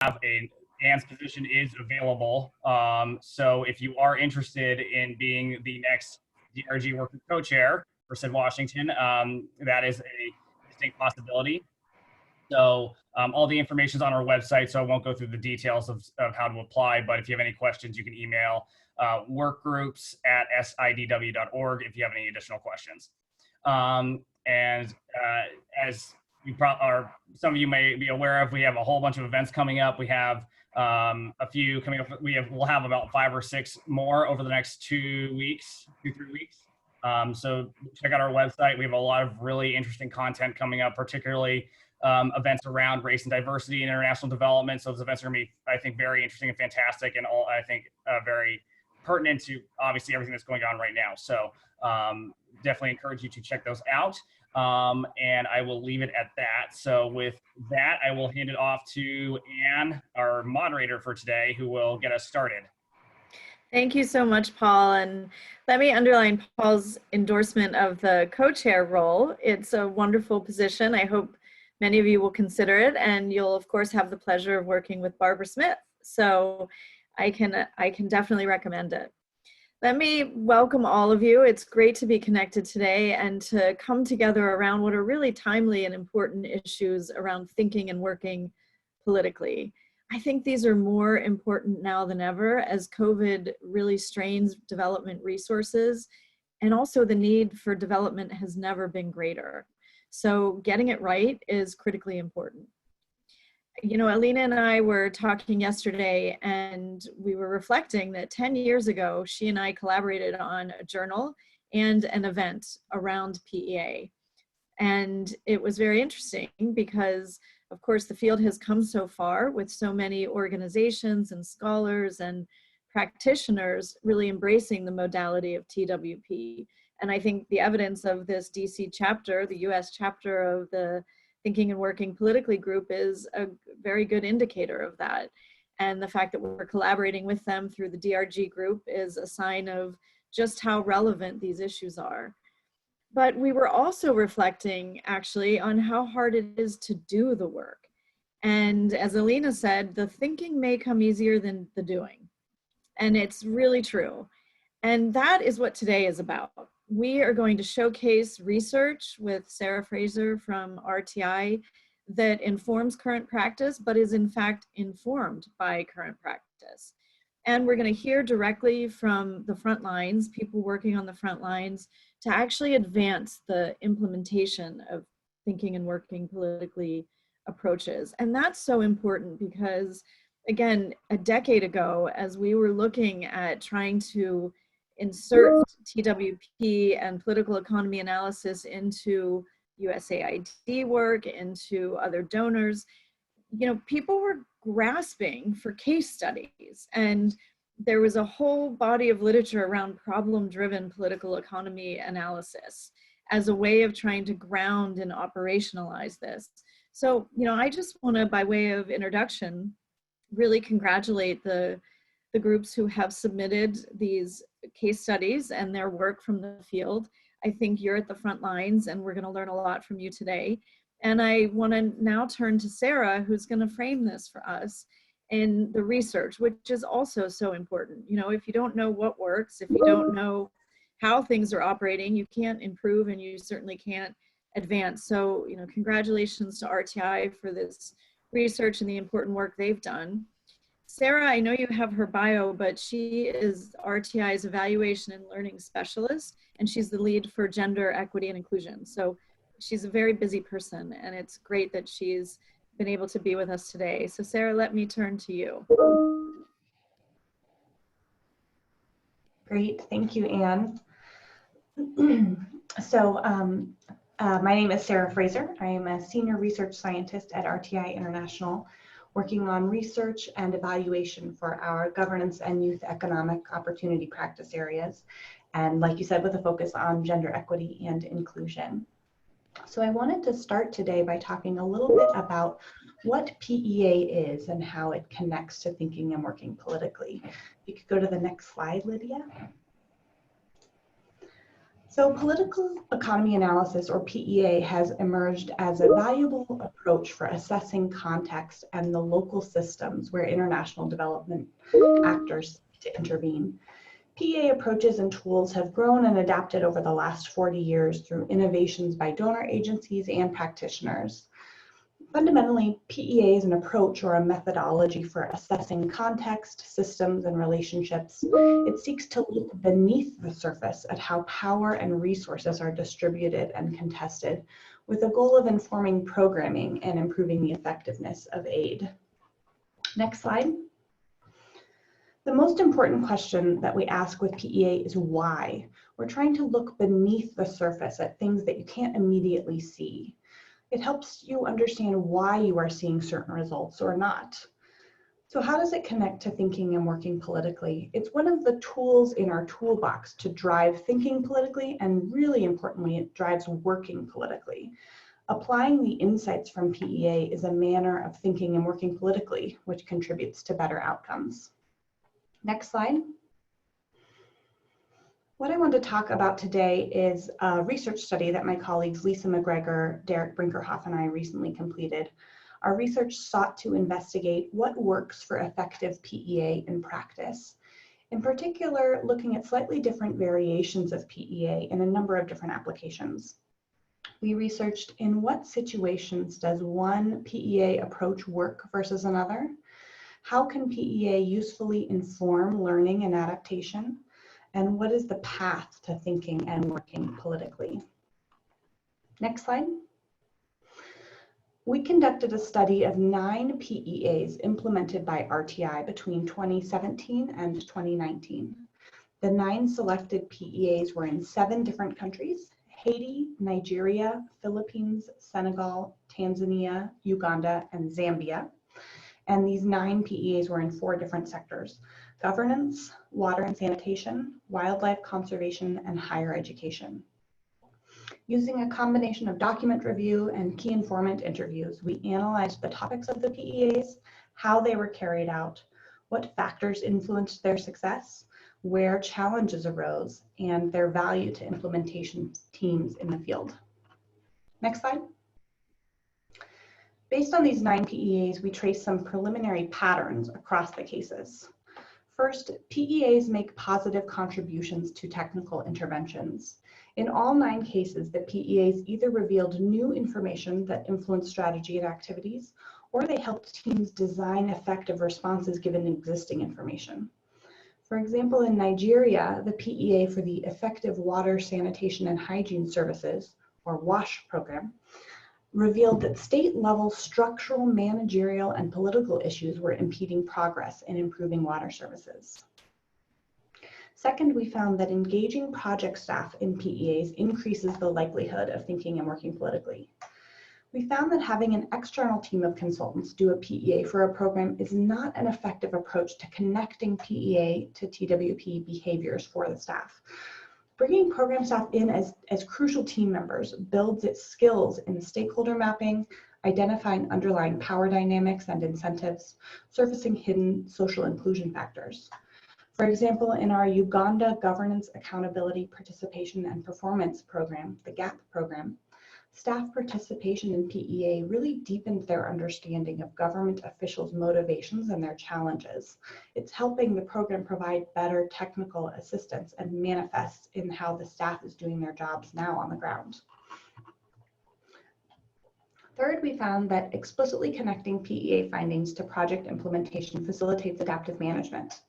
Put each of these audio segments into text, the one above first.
Anne's position is available. So if you are interested in being the next DRG Workgroup co-chair for SID Washington, that is a distinct possibility. So all the information is on our website, so I won't go through the details of how to apply, but if you have any questions, you can email workgroups@SID-W.org if you have any additional questions. As you some of you may be aware of, we have a whole bunch of events coming up. We have a few coming up. We'll have about 5 or 6 more over the next 2 weeks, 2-3 weeks. So check out our website. We have a lot of really interesting content coming up, particularly events around race and diversity and international development. So those events are going to be, I think, very interesting and fantastic, and I think very pertinent to obviously everything that's going on right now. So definitely encourage you to check those out. And I will leave it at that. So with that, I will hand it off to Anne, our moderator for today, who will get us started. Thank you so much, Paul. And let me underline Paul's endorsement of the co-chair role. It's a wonderful position. I hope many of you will consider it, and you'll of course have the pleasure of working with Barbara Smith. So I can definitely recommend it. Let me welcome all of you. It's great to be connected today and to come together around what are really timely and important issues around thinking and working politically. I think these are more important now than ever as COVID really strains development resources, and also the need for development has never been greater. So getting it right is critically important. You know, Alina and I were talking yesterday, and we were reflecting that 10 years ago, she and I collaborated on a journal and an event around PEA. And it was very interesting because, of course, the field has come so far with so many organizations and scholars and practitioners really embracing the modality of TWP. And I think the evidence of this DC chapter, the US chapter of the Thinking and Working Politically group, is a very good indicator of that. And the fact that we're collaborating with them through the DRG group is a sign of just how relevant these issues are. But we were also reflecting actually on how hard it is to do the work. And as Alina said, the thinking may come easier than the doing. And it's really true. And that is what today is about. We are going to showcase research with Sarah Fraser from RTI that informs current practice, but is in fact informed by current practice. And we're going to hear directly from the front lines, people working on the front lines, to actually advance the implementation of thinking and working politically approaches. And that's so important because, again, a decade ago, as we were looking at trying to insert TWP and political economy analysis into USAID work, into other donors, you know, people were grasping for case studies, and there was a whole body of literature around problem-driven political economy analysis as a way of trying to ground and operationalize this. So, you know, I just want to, by way of introduction, really congratulate the groups who have submitted these case studies and their work from the field. I think you're at the front lines, and we're going to learn a lot from you today. And I want to now turn to Sarah, who's going to frame this for us in the research, which is also so important. You know, if you don't know what works, if you don't know how things are operating, you can't improve, and you certainly can't advance. So, you know, congratulations to RTI for this research and the important work they've done. Sarah, I know you have her bio, but she is RTI's Evaluation and Learning Specialist, and she's the lead for Gender, Equity, and Inclusion. So she's a very busy person, and it's great that she's been able to be with us today. So Sarah, let me turn to you. Great, thank you, Anne. My name is Sarah Fraser. I am a senior research scientist at RTI International, working on research and evaluation for our governance and youth economic opportunity practice areas. And like you said, with a focus on gender equity and inclusion. So I wanted to start today by talking a little bit about what PEA is and how it connects to thinking and working politically. If you could go to the next slide, Lydia. So political economy analysis, or PEA, has emerged as a valuable approach for assessing context and the local systems where international development actors seek to intervene. PEA approaches and tools have grown and adapted over the last 40 years through innovations by donor agencies and practitioners. Fundamentally, PEA is an approach or a methodology for assessing context, systems, and relationships. It seeks to look beneath the surface at how power and resources are distributed and contested, with a goal of informing programming and improving the effectiveness of aid. Next slide. The most important question that we ask with PEA is why. We're trying to look beneath the surface at things that you can't immediately see. It helps you understand why you are seeing certain results or not. So how does it connect to thinking and working politically? It's one of the tools in our toolbox to drive thinking politically, and really importantly, it drives working politically. Applying the insights from PEA is a manner of thinking and working politically, which contributes to better outcomes. Next slide. What I want to talk about today is a research study that my colleagues Lisa McGregor, Derek Brinkerhoff, and I recently completed. Our research sought to investigate what works for effective PEA in practice. In particular, looking at slightly different variations of PEA in a number of different applications. We researched in what situations does one PEA approach work versus another? How can PEA usefully inform learning and adaptation? And what is the path to thinking and working politically? Next slide. We conducted a study of 9 PEAs implemented by RTI between 2017 and 2019. The 9 selected PEAs were in 7 different countries: Haiti, Nigeria, Philippines, Senegal, Tanzania, Uganda, and Zambia. And these 9 PEAs were in 4 different sectors: governance, water and sanitation, wildlife conservation, and higher education. Using a combination of document review and key informant interviews, we analyzed the topics of the PEAs, how they were carried out, what factors influenced their success, where challenges arose, and their value to implementation teams in the field. Next slide. Based on these 9 PEAs, we traced some preliminary patterns across the cases. First, PEAs make positive contributions to technical interventions. In all 9 cases, the PEAs either revealed new information that influenced strategy and activities, or they helped teams design effective responses given existing information. For example, in Nigeria, the PEA for the Effective Water, Sanitation, and Hygiene Services, or WASH program, revealed that state-level structural, managerial, and political issues were impeding progress in improving water services. Second, we found that engaging project staff in PEAs increases the likelihood of thinking and working politically. We found that having an external team of consultants do a PEA for a program is not an effective approach to connecting PEA to TWP behaviors for the staff. Bringing program staff in as crucial team members builds its skills in stakeholder mapping, identifying underlying power dynamics and incentives, surfacing hidden social inclusion factors. For example, in our Uganda Governance, Accountability, Participation, and Performance program, the GAP program, staff participation in PEA really deepened their understanding of government officials' motivations and their challenges. It's helping the program provide better technical assistance and manifests in how the staff is doing their jobs now on the ground. Third, we found that explicitly connecting PEA findings to project implementation facilitates adaptive management.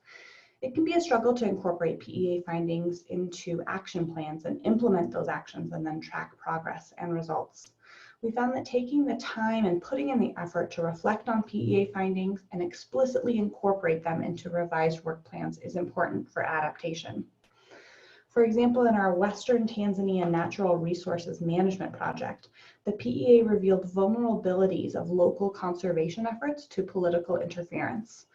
It can be a struggle to incorporate PEA findings into action plans and implement those actions and then track progress and results. We found that taking the time and putting in the effort to reflect on PEA findings and explicitly incorporate them into revised work plans is important for adaptation. For example, in our Western Tanzania Natural Resources Management Project, the PEA revealed vulnerabilities of local conservation efforts to political interference.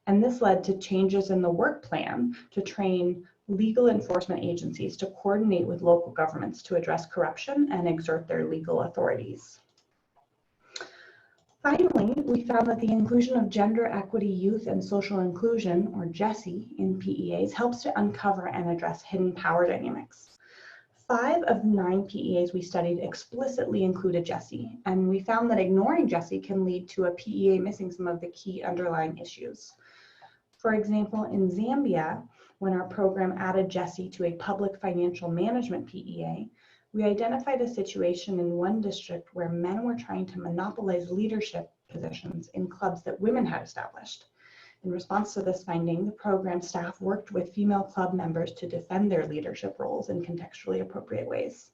And this led to changes in the work plan to train legal enforcement agencies to coordinate with local governments to address corruption and exert their legal authorities. Finally, we found that the inclusion of gender equity, youth, and social inclusion, or GESI, in PEAs helps to uncover and address hidden power dynamics. 5 of 9 PEAs we studied explicitly included Jessie, and we found that ignoring Jessie can lead to a PEA missing some of the key underlying issues. For example, in Zambia, when our program added Jessie to a public financial management PEA, we identified a situation in one district where men were trying to monopolize leadership positions in clubs that women had established. In response to this finding, the program staff worked with female club members to defend their leadership roles in contextually appropriate ways.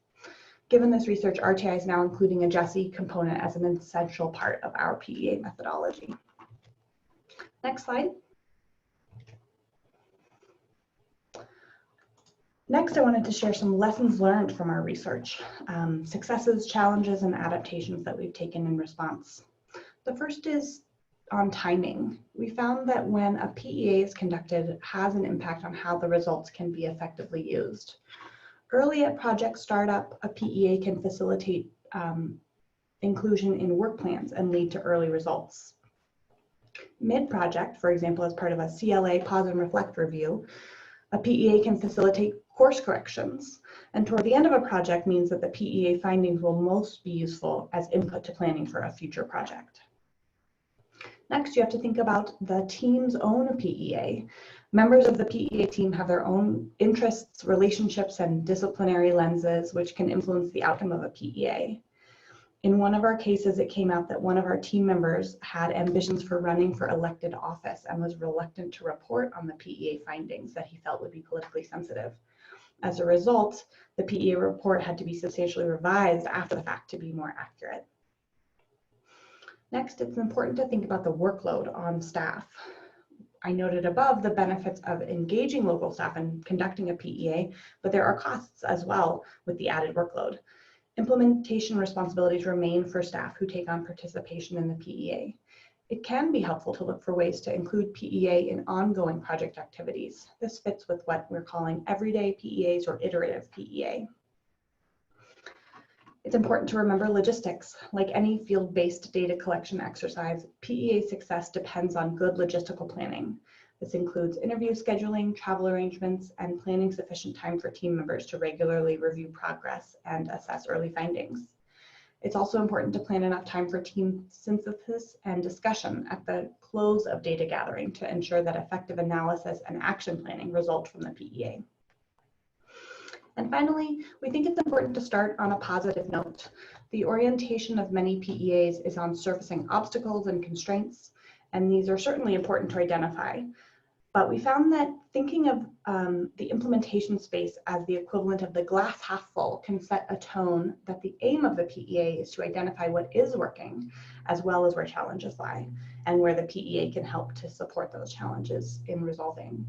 Given this research, RTI is now including a Jessie component as an essential part of our PEA methodology. Next slide. Next, I wanted to share some lessons learned from our research, successes, challenges, and adaptations that we've taken in response. The first is on timing. We found that when a PEA is conducted, it has an impact on how the results can be effectively used. Early at project startup, a PEA can facilitate inclusion in work plans and lead to early results. Mid-project, for example, as part of a CLA pause and reflect review, a PEA can facilitate course corrections, and toward the end of a project means that the PEA findings will most be useful as input to planning for a future project. Next, you have to think about the team's own PEA. Members of the PEA team have their own interests, relationships, and disciplinary lenses, which can influence the outcome of a PEA. In one of our cases, it came out that one of our team members had ambitions for running for elected office and was reluctant to report on the PEA findings that he felt would be politically sensitive. As a result, the PEA report had to be substantially revised after the fact to be more accurate. Next, it's important to think about the workload on staff. I noted above the benefits of engaging local staff and conducting a PEA, but there are costs as well with the added workload. Implementation responsibilities remain for staff who take on participation in the PEA. It can be helpful to look for ways to include PEA in ongoing project activities. This fits with what we're calling everyday PEAs or iterative PEA. It's important to remember logistics. Like any field-based data collection exercise, PEA success depends on good logistical planning. This includes interview scheduling, travel arrangements, and planning sufficient time for team members to regularly review progress and assess early findings. It's also important to plan enough time for team synthesis and discussion at the close of data gathering to ensure that effective analysis and action planning result from the PEA. And finally, we think it's important to start on a positive note. The orientation of many PEAs is on surfacing obstacles and constraints, and these are certainly important to identify. But we found that thinking of the implementation space as the equivalent of the glass half full can set a tone that the aim of the PEA is to identify what is working, as well as where challenges lie, and where the PEA can help to support those challenges in resolving.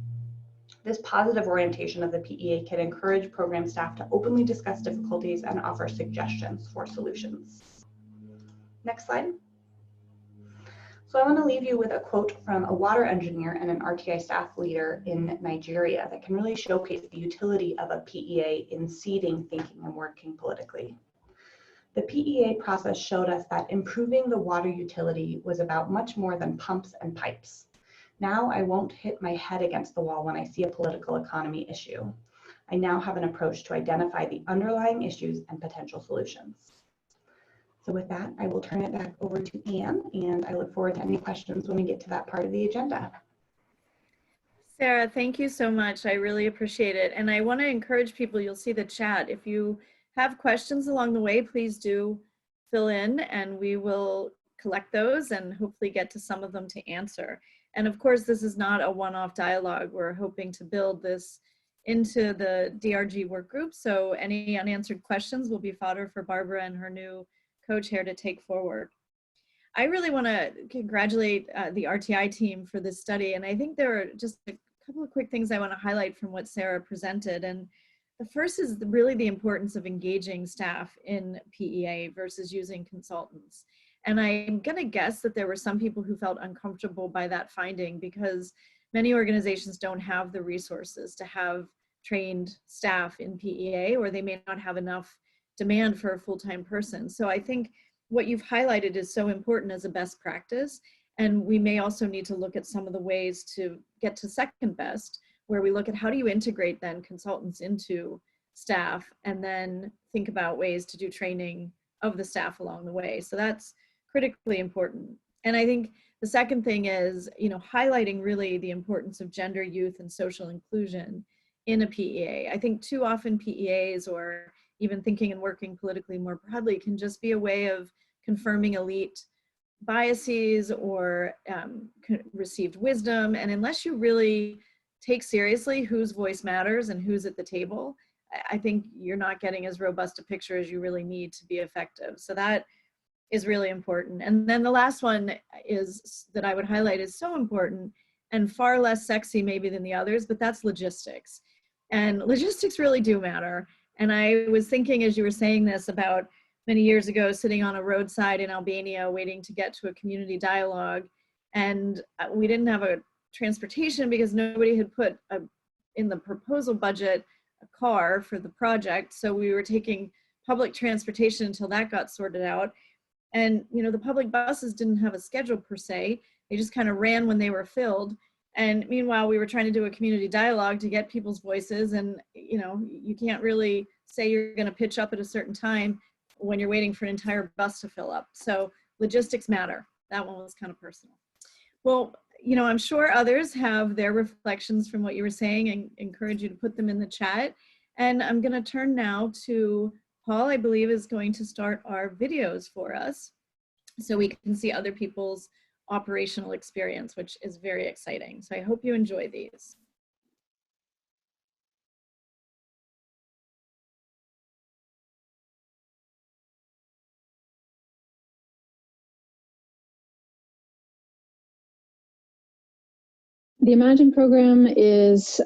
This positive orientation of the PEA can encourage program staff to openly discuss difficulties and offer suggestions for solutions. Next slide. So I want to leave you with a quote from a water engineer and an RTI staff leader in Nigeria that can really showcase the utility of a PEA in seeding thinking and working politically. The PEA process showed us that improving the water utility was about much more than pumps and pipes. Now I won't hit my head against the wall when I see a political economy issue. I now have an approach to identify the underlying issues and potential solutions. So with that, I will turn it back over to Anne, and I look forward to any questions when we get to that part of the agenda. Sarah, thank you so much. I really appreciate it. And I want to encourage people, you'll see the chat. If you have questions along the way, please do fill in and we will collect those and hopefully get to some of them to answer. And of course, this is not a one-off dialogue. We're hoping to build this into the DRG work group. So any unanswered questions will be fodder for Barbara and her new co-chair to take forward. I really want to congratulate the RTI team for this study. And I think there are just a couple of quick things I want to highlight from what Sarah presented. And the first is really the importance of engaging staff in PEA versus using consultants. And I'm going to guess that there were some people who felt uncomfortable by that finding because many organizations don't have the resources to have trained staff in PEA, or they may not have enough demand for a full-time person. So I think what you've highlighted is so important as a best practice. And we may also need to look at some of the ways to get to second best, where we look at how do you integrate then consultants into staff, and then think about ways to do training of the staff along the way. So that's critically important. And I think the second thing is, highlighting really the importance of gender, youth, and social inclusion in a PEA. I think too often PEAs, or even thinking and working politically more broadly, can just be a way of confirming elite biases or received wisdom. And unless you really take seriously whose voice matters and who's at the table, I think you're not getting as robust a picture as you really need to be effective. So that is really important. And then the last one is that I would highlight is so important and far less sexy maybe than the others, but that's logistics. And logistics really do matter. And I was thinking as you were saying this about many years ago, sitting on a roadside in Albania, waiting to get to a community dialogue. And we didn't have a transportation because nobody had put in the proposal budget a car for the project. So we were taking public transportation until that got sorted out. And, the public buses didn't have a schedule per se. They just kind of ran when they were filled. And meanwhile, we were trying to do a community dialogue to get people's voices. And, you can't really say you're going to pitch up at a certain time when you're waiting for an entire bus to fill up. So logistics matter. That one was kind of personal. Well, I'm sure others have their reflections from what you were saying, and encourage you to put them in the chat. And I'm going to turn now to Paul, I believe, is going to start our videos for us so we can see other people's operational experience, which is very exciting. So I hope you enjoy these. The Imagine program aims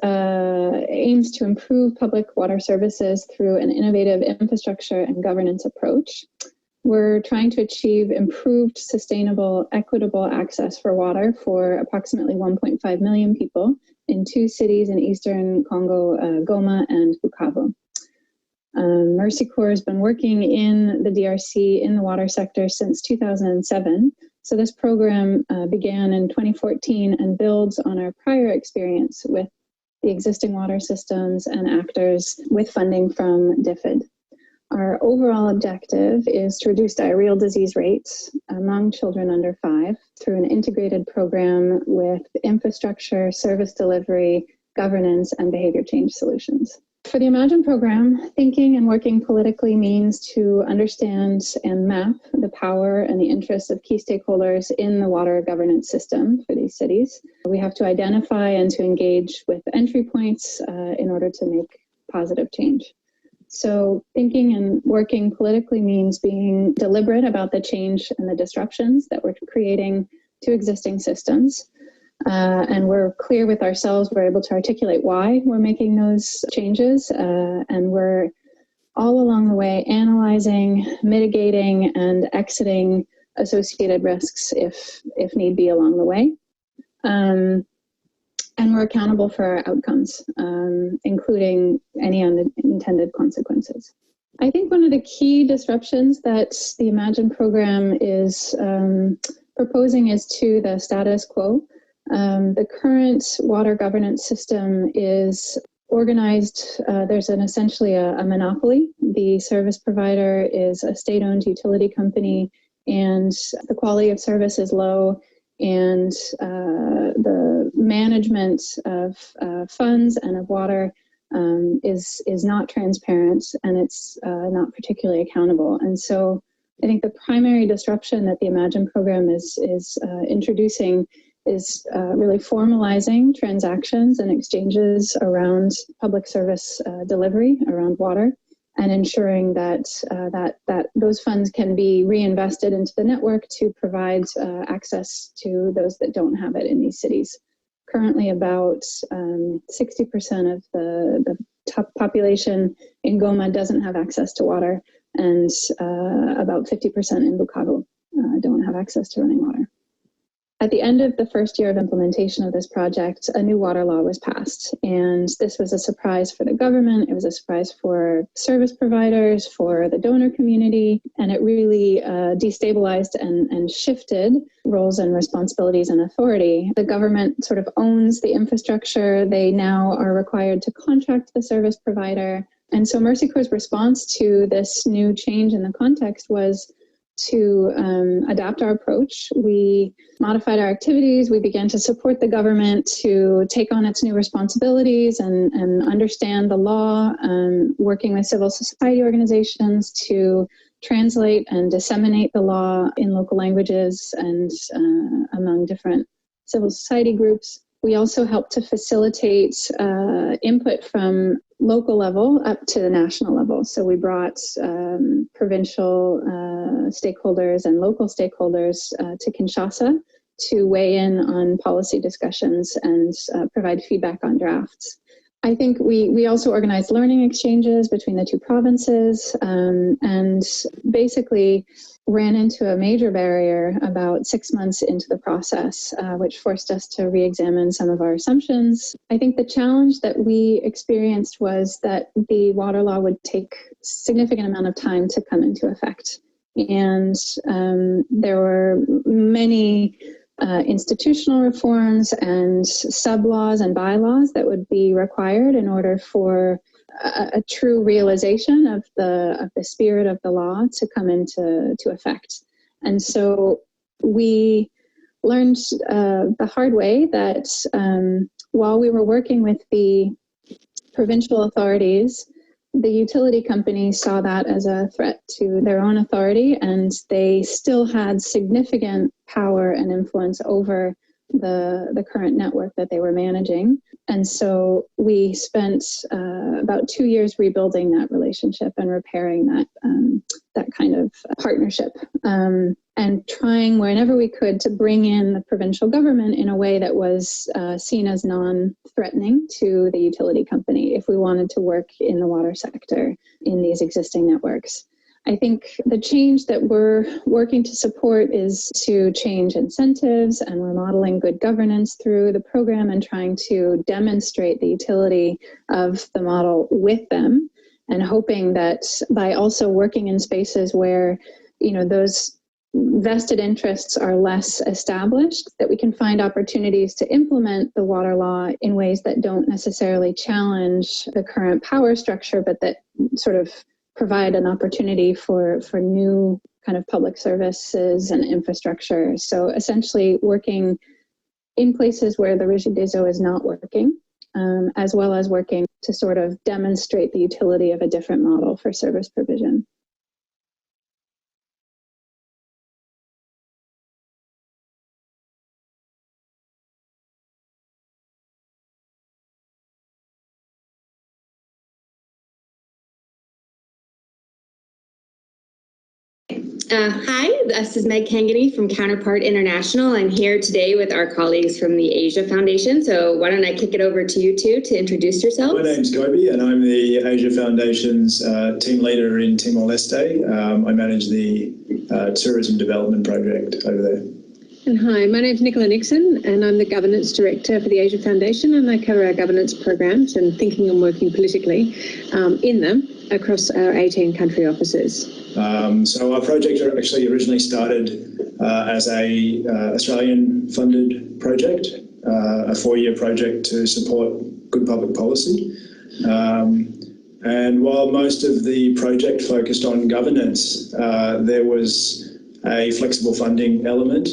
to improve public water services through an innovative infrastructure and governance approach. We're trying to achieve improved, sustainable, equitable access for water for approximately 1.5 million people in 2 cities in eastern Congo, Goma and Bukavu. Mercy Corps has been working in the DRC in the water sector since 2007. So this program began in 2014 and builds on our prior experience with the existing water systems and actors with funding from DFID. Our overall objective is to reduce diarrheal disease rates among children under 5 through an integrated program with infrastructure, service delivery, governance, and behavior change solutions. For the Imagine program, thinking and working politically means to understand and map the power and the interests of key stakeholders in the water governance system for these cities. We have to identify and to engage with entry points in order to make positive change. So thinking and working politically means being deliberate about the change and the disruptions that we're creating to existing systems. And we're clear with ourselves, we're able to articulate why we're making those changes, and we're all along the way analyzing, mitigating, and exiting associated risks if need be along the way. And we're accountable for our outcomes, including any unintended consequences. I think one of the key disruptions that the Imagine program is proposing is to the status quo. The current water governance system is organized, there's essentially a monopoly. The service provider is a state-owned utility company, and the quality of service is low, and the management of funds and of water is not transparent, and it's not particularly accountable. And so I think the primary disruption that the Imagine program is introducing is really formalizing transactions and exchanges around public service delivery around water, and ensuring that that those funds can be reinvested into the network to provide access to those that don't have it in these cities. Currently, about 60% of the top population in Goma doesn't have access to water, and about 50% in Bukavu don't have access to running water. At the end of the first year of implementation of this project, a new water law was passed, and this was a surprise for the government. It was a surprise for service providers, for the donor community, and it really destabilized and shifted roles and responsibilities and authority. The government sort of owns the infrastructure. They now are required to contract the service provider And so Mercy Corps' response to this new change in the context was to adapt our approach. We modified our activities. We began to support the government to take on its new responsibilities and understand the law, working with civil society organizations to translate and disseminate the law in local languages and among different civil society groups. We also helped to facilitate input from local level up to the national level. So we brought provincial stakeholders and local stakeholders to Kinshasa to weigh in on policy discussions and provide feedback on drafts. I think we also organized learning exchanges between the two provinces and basically ran into a major barrier about 6 months into the process, which forced us to re-examine some of our assumptions. I think the challenge that we experienced was that the water law would take a significant amount of time to come into effect. And there were many institutional reforms and sub-laws and bylaws that would be required in order for a true realization of the spirit of the law to come into effect. And so we learned the hard way that while we were working with the provincial authorities, the utility company saw that as a threat to their own authority, and they still had significant power and influence over the current network that they were managing. And so we spent about 2 years rebuilding that relationship and repairing that kind of partnership, and trying whenever we could to bring in the provincial government in a way that was seen as non-threatening to the utility company if we wanted to work in the water sector in these existing networks. I think the change that we're working to support is to change incentives, and we're modeling good governance through the program and trying to demonstrate the utility of the model with them, and hoping that by also working in spaces where, you know, those vested interests are less established, that we can find opportunities to implement the water law in ways that don't necessarily challenge the current power structure, but that sort of provide an opportunity for new kind of public services and infrastructure. So essentially working in places where the rigide des eaux is not working, as well as working to sort of demonstrate the utility of a different model for service provision. Hi, this is Meg Kangany from Counterpart International. I'm here today with our colleagues from the Asia Foundation. So why don't I kick it over to you two to introduce yourselves? My name's Gobi, and I'm the Asia Foundation's team leader in Timor-Leste. I manage the tourism development project over there. And hi, my name's Nicola Nixon, and I'm the Governance Director for the Asia Foundation, and I cover our governance programs and thinking and working politically in them across our 18 country offices. So our project actually originally started as a Australian-funded project, a 4-year project to support good public policy. And while most of the project focused on governance, there was a flexible funding element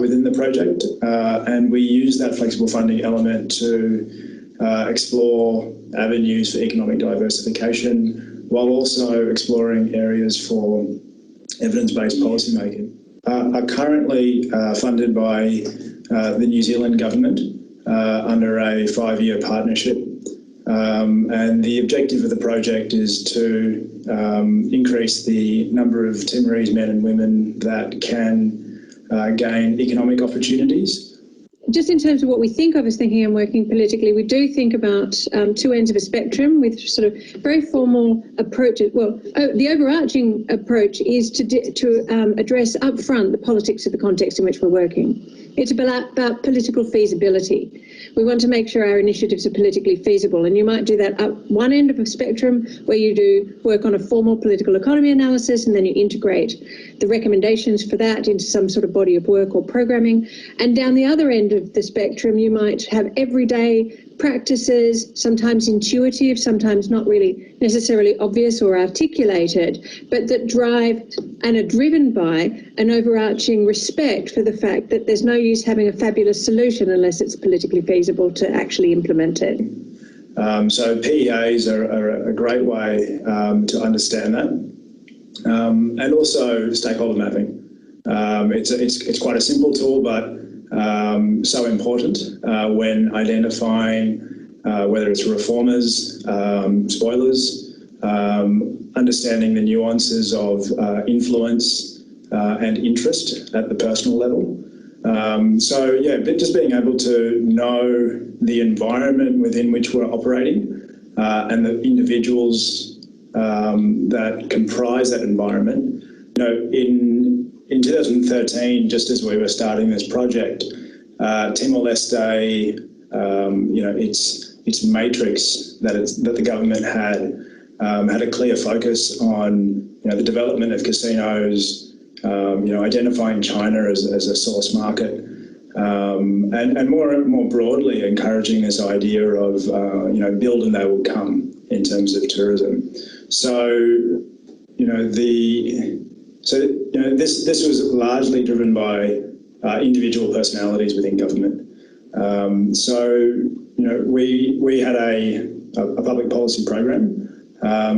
within the project, and we used that flexible funding element to explore avenues for economic diversification, while also exploring areas for evidence-based policymaking. Are currently funded by the New Zealand government under a 5-year partnership. And the objective of the project is to increase the number of Timorese men and women that can gain economic opportunities. Just in terms of what we think of as thinking and working politically, we do think about two ends of a spectrum with sort of very formal approaches. Well, the overarching approach is to address upfront the politics of the context in which we're working. It's about political feasibility. We want to make sure our initiatives are politically feasible, and you might do that up one end of a spectrum where you do work on a formal political economy analysis, and then you integrate the recommendations for that into some sort of body of work or programming. And down the other end of the spectrum, you might have everyday practices, sometimes intuitive, sometimes not really necessarily obvious or articulated, but that drive and are driven by an overarching respect for the fact that there's no use having a fabulous solution unless it's politically feasible to actually implement it. So PEAs are a great way to understand that, and also stakeholder mapping. It's quite a simple tool, but so important when identifying whether it's reformers, spoilers, understanding the nuances of influence and interest at the personal level. So yeah, just being able to know the environment within which we're operating and the individuals that comprise that environment. You know, in 2013, just as we were starting this project, Timor-Leste, you know, its matrix that the government had a clear focus on, you know, the development of casinos, you know, identifying China as a source market, and more broadly encouraging this idea of, you know, build and they will come in terms of tourism. So, you know, this was largely driven by individual personalities within government. So, you know, we had a public policy program.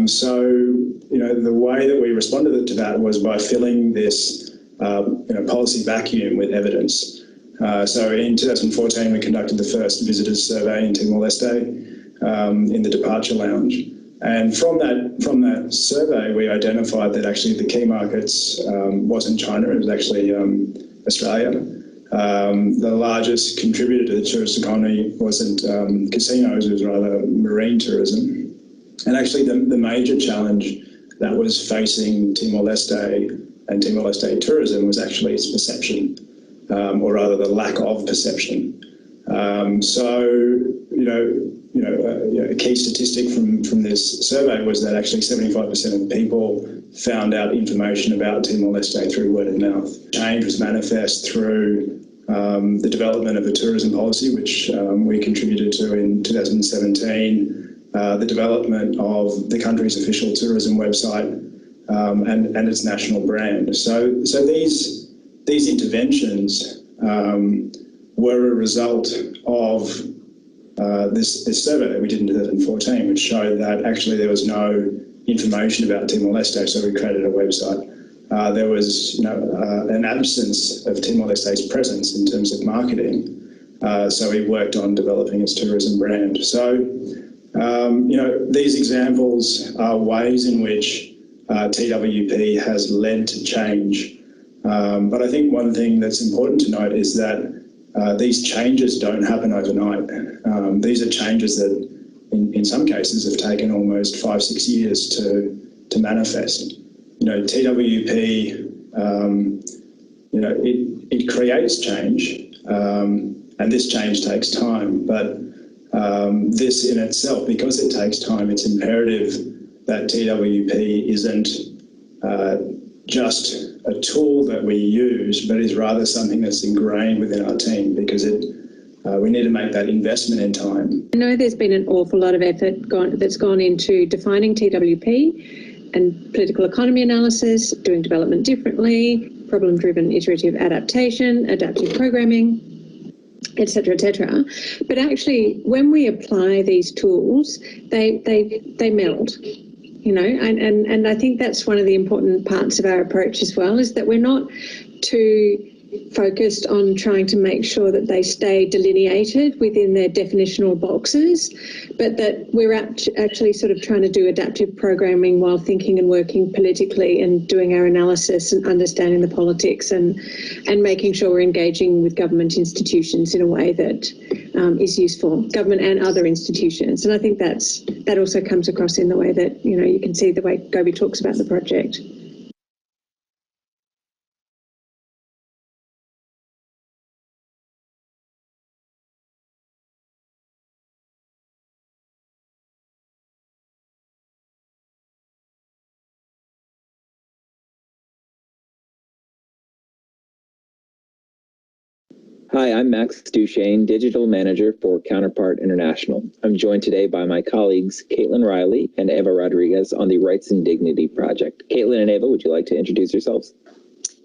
So, you know, the way that we responded to that was by filling this, you know, policy vacuum with evidence. So in 2014, we conducted the first visitors survey in Timor-Leste in the departure lounge. And from that survey, we identified that actually the key markets wasn't China, it was actually Australia. The largest contributor to the tourist economy wasn't casinos, it was rather marine tourism. And actually the major challenge that was facing Timor-Leste and Timor-Leste tourism was actually its perception, or rather the lack of perception. So, a key statistic from this survey was that actually 75% of people found out information about Timor-Leste through word of mouth. Change was manifest through the development of a tourism policy, which we contributed to in 2017, the development of the country's official tourism website and its national brand. So these interventions were a result of this survey that we did in 2014, which showed that actually there was no information about Timor-Leste, so we created a website. There was an absence of Timor-Leste's presence in terms of marketing, so we worked on developing its tourism brand. So, these examples are ways in which TWP has led to change. But I think one thing that's important to note is that these changes don't happen overnight. These are changes that in some cases have taken almost 5-6 years to manifest. TWP, it creates change, and this change takes time, but this in itself, because it takes time, it's imperative that TWP isn't just a tool that we use, but is rather something that's ingrained within our team, because we need to make that investment in time. I know there's been an awful lot of effort that's gone into defining TWP and political economy analysis, doing development differently, problem-driven iterative adaptation, adaptive programming, etc., etc. But actually, when we apply these tools, they meld. And I think that's one of the important parts of our approach as well, is that we're not too focused on trying to make sure that they stay delineated within their definitional boxes, but that we're actually sort of trying to do adaptive programming while thinking and working politically and doing our analysis and understanding the politics and making sure we're engaging with government institutions in a way that is useful, government and other institutions. And I think that also comes across in the way that, you can see the way Gobi talks about the project. Hi, I'm Max Duchesne, Digital Manager for Counterpart International. I'm joined today by my colleagues, Caitlin Riley and Eva Rodriguez on the Rights and Dignity Project. Caitlin and Eva, would you like to introduce yourselves?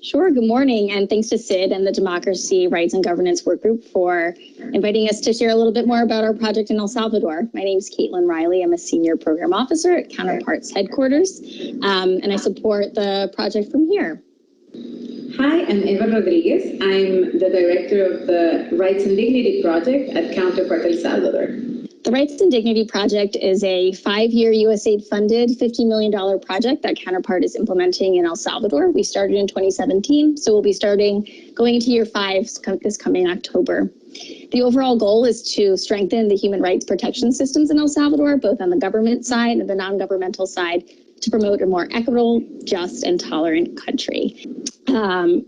Sure. Good morning, and thanks to SID and the Democracy, Rights and Governance Workgroup for inviting us to share a little bit more about our project in El Salvador. My name is Caitlin Riley. I'm a Senior Program Officer at Counterpart's headquarters, and I support the project from here. Hi, I'm Eva Rodriguez. I'm the Director of the Rights and Dignity Project at Counterpart El Salvador. The Rights and Dignity Project is a 5-year USAID-funded $50 million project that Counterpart is implementing in El Salvador. We started in 2017, so we'll be going into year 5 this coming October. The overall goal is to strengthen the human rights protection systems in El Salvador, both on the government side and the non-governmental side, to promote a more equitable, just, and tolerant country.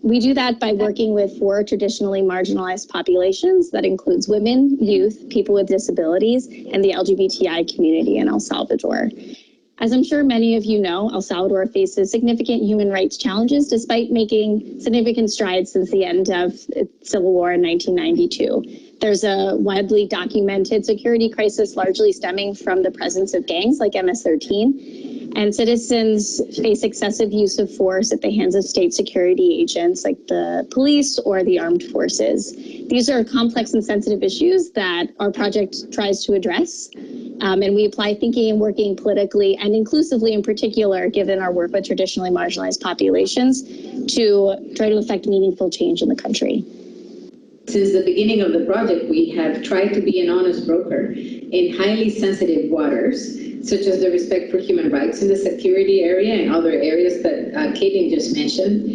We do that by working with 4 traditionally marginalized populations. That includes women, youth, people with disabilities, and the LGBTI community in El Salvador. As I'm sure many of you know, El Salvador faces significant human rights challenges despite making significant strides since the end of its civil war in 1992. There's a widely documented security crisis largely stemming from the presence of gangs like MS-13. And citizens face excessive use of force at the hands of state security agents like the police or the armed forces. These are complex and sensitive issues that our project tries to address. And we apply thinking and working politically and inclusively in particular, given our work with traditionally marginalized populations, to try to affect meaningful change in the country. Since the beginning of the project, we have tried to be an honest broker in highly sensitive waters, such as the respect for human rights in the security area and other areas that Caitlin just mentioned,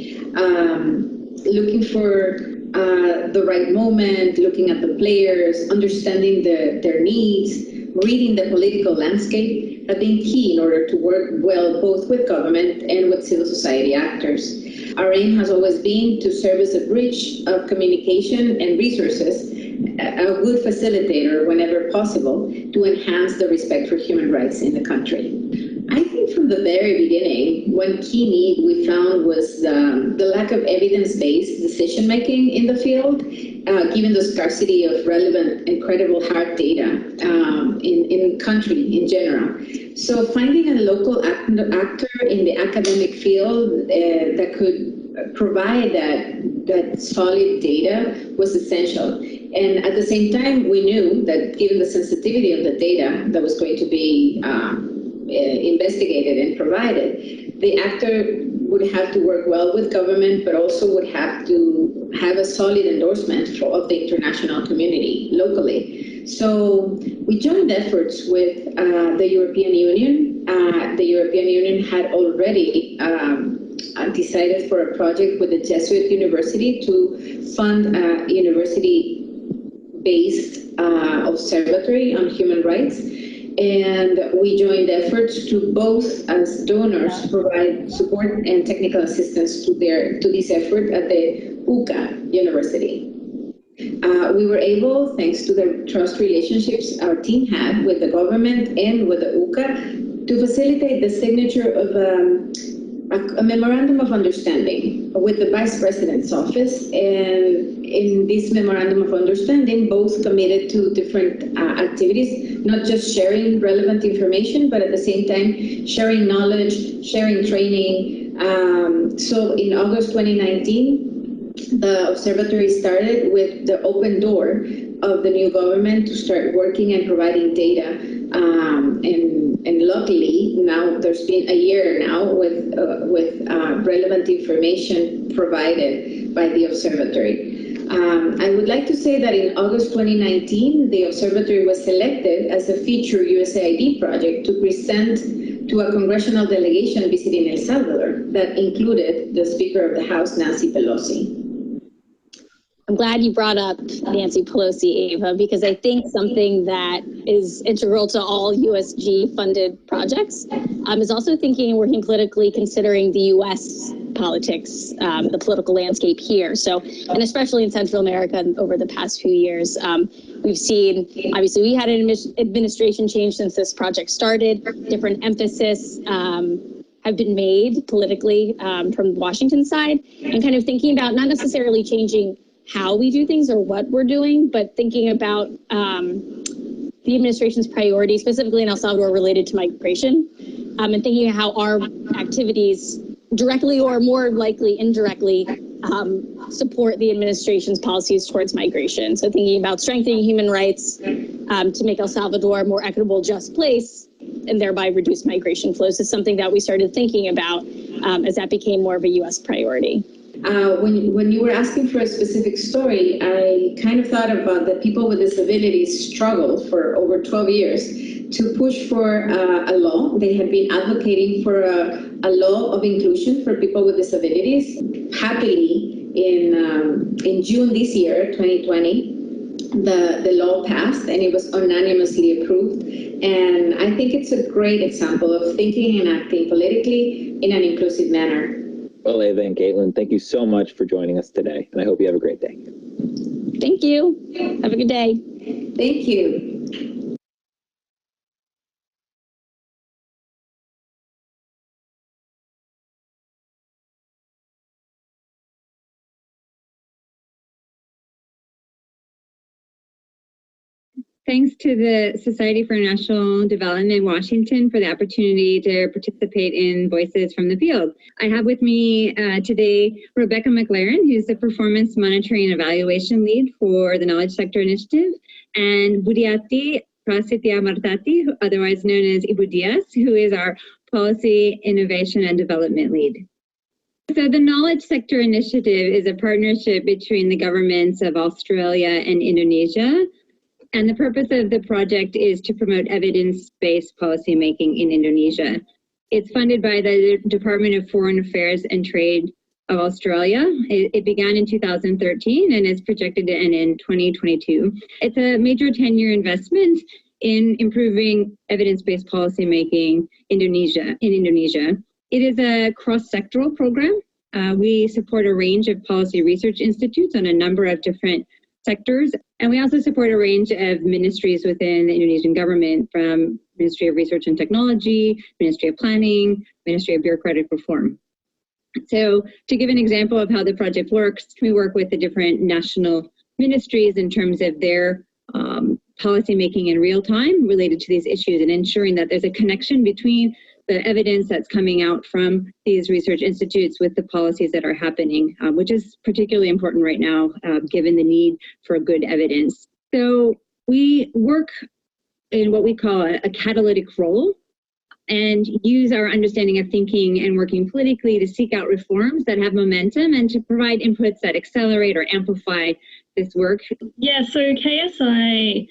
looking for the right moment, looking at the players, understanding their needs, reading the political landscape have been key in order to work well both with government and with civil society actors. Our aim has always been to serve as a bridge of communication and resources, a good facilitator whenever possible to enhance the respect for human rights in the country. I think from the very beginning, one key need we found was the lack of evidence-based decision-making in the field, given the scarcity of relevant and credible hard data in country in general. So finding a local actor in the academic field that could provide that solid data was essential. And at the same time, we knew that given the sensitivity of the data that was going to be investigated and provided, the actor would have to work well with government, but also would have to have a solid endorsement of the international community locally. So we joined efforts with the European Union. The European Union had already decided for a project with the Jesuit University to fund a university-based observatory on human rights. And we joined efforts to both, as donors, provide support and technical assistance to this effort at the UCA University. We were able, thanks to the trust relationships our team had with the government and with the UCA, to facilitate the signature of a Memorandum of Understanding with the Vice President's office. And in this Memorandum of Understanding, both committed to different activities, not just sharing relevant information, but at the same time, sharing knowledge, sharing training. So in August 2019, the observatory started with the open door of the new government to start working and providing data. And luckily, now there's been a year now with relevant information provided by the observatory. I would like to say that in August 2019, the observatory was selected as a feature USAID project to present to a congressional delegation visiting El Salvador that included the Speaker of the House, Nancy Pelosi. I'm glad you brought up Nancy Pelosi, Ava, because I think something that is integral to all USG-funded projects is also thinking and working politically, considering the U.S. politics, the political landscape here. So, and especially in Central America over the past few years, we've seen, obviously, we had an administration change since this project started. Different emphasis have been made politically from the Washington side, and kind of thinking about not necessarily changing how we do things or what we're doing, but thinking about the administration's priorities, specifically in El Salvador related to migration, and thinking of how our activities directly or more likely indirectly support the administration's policies towards migration. So thinking about strengthening human rights to make El Salvador a more equitable, just place, and thereby reduce migration flows is something that we started thinking about as that became more of a U.S. priority. When you were asking for a specific story, I kind of thought about the people with disabilities struggled for over 12 years to push for a law. They had been advocating for a law of inclusion for people with disabilities. Happily, in June this year, 2020, the law passed and it was unanimously approved. And I think it's a great example of thinking and acting politically in an inclusive manner. Well, Ava and Caitlin, thank you so much for joining us today, and I hope you have a great day. Thank you. Have a good day. Thank you. Thanks to the Society for National Development in Washington for the opportunity to participate in Voices from the Field. I have with me today Rebecca McLaren, who's the Performance Monitoring and Evaluation Lead for the Knowledge Sector Initiative, and Budiati Prasitya Martati, otherwise known as Ibu Diaz, who is our Policy, Innovation, and Development Lead. So the Knowledge Sector Initiative is a partnership between the governments of Australia and Indonesia. And the purpose of the project is to promote evidence-based policymaking in Indonesia. It's funded by the Department of Foreign Affairs and Trade of Australia. It began in 2013 and is projected to end in 2022. It's a major 10-year investment in improving evidence-based policymaking in Indonesia. It is a cross-sectoral program. We support a range of policy research institutes on a number of different sectors. And we also support a range of ministries within the Indonesian government, from Ministry of Research and Technology, Ministry of Planning, Ministry of Bureaucratic Reform. So to give an example of how the project works, we work with the different national ministries in terms of their policy making in real time related to these issues, and ensuring that there's a connection between the evidence that's coming out from these research institutes with the policies that are happening, which is particularly important right now, given the need for good evidence. So we work in what we call a catalytic role, and use our understanding of thinking and working politically to seek out reforms that have momentum and to provide inputs that accelerate or amplify this work. Yeah, so KSI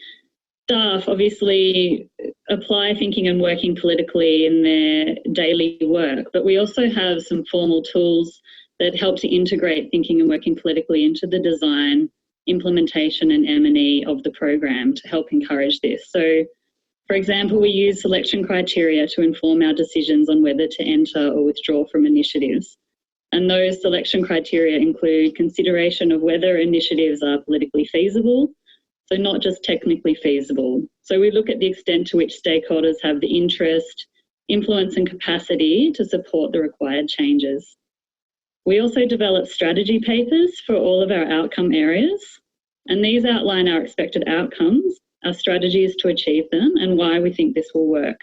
staff obviously apply thinking and working politically in their daily work, but we also have some formal tools that help to integrate thinking and working politically into the design, implementation and M&E of the program to help encourage this. So, for example, we use selection criteria to inform our decisions on whether to enter or withdraw from initiatives. And those selection criteria include consideration of whether initiatives are politically feasible, so not just technically feasible. So we look at the extent to which stakeholders have the interest, influence and capacity to support the required changes. We also develop strategy papers for all of our outcome areas, and these outline our expected outcomes, our strategies to achieve them, and why we think this will work.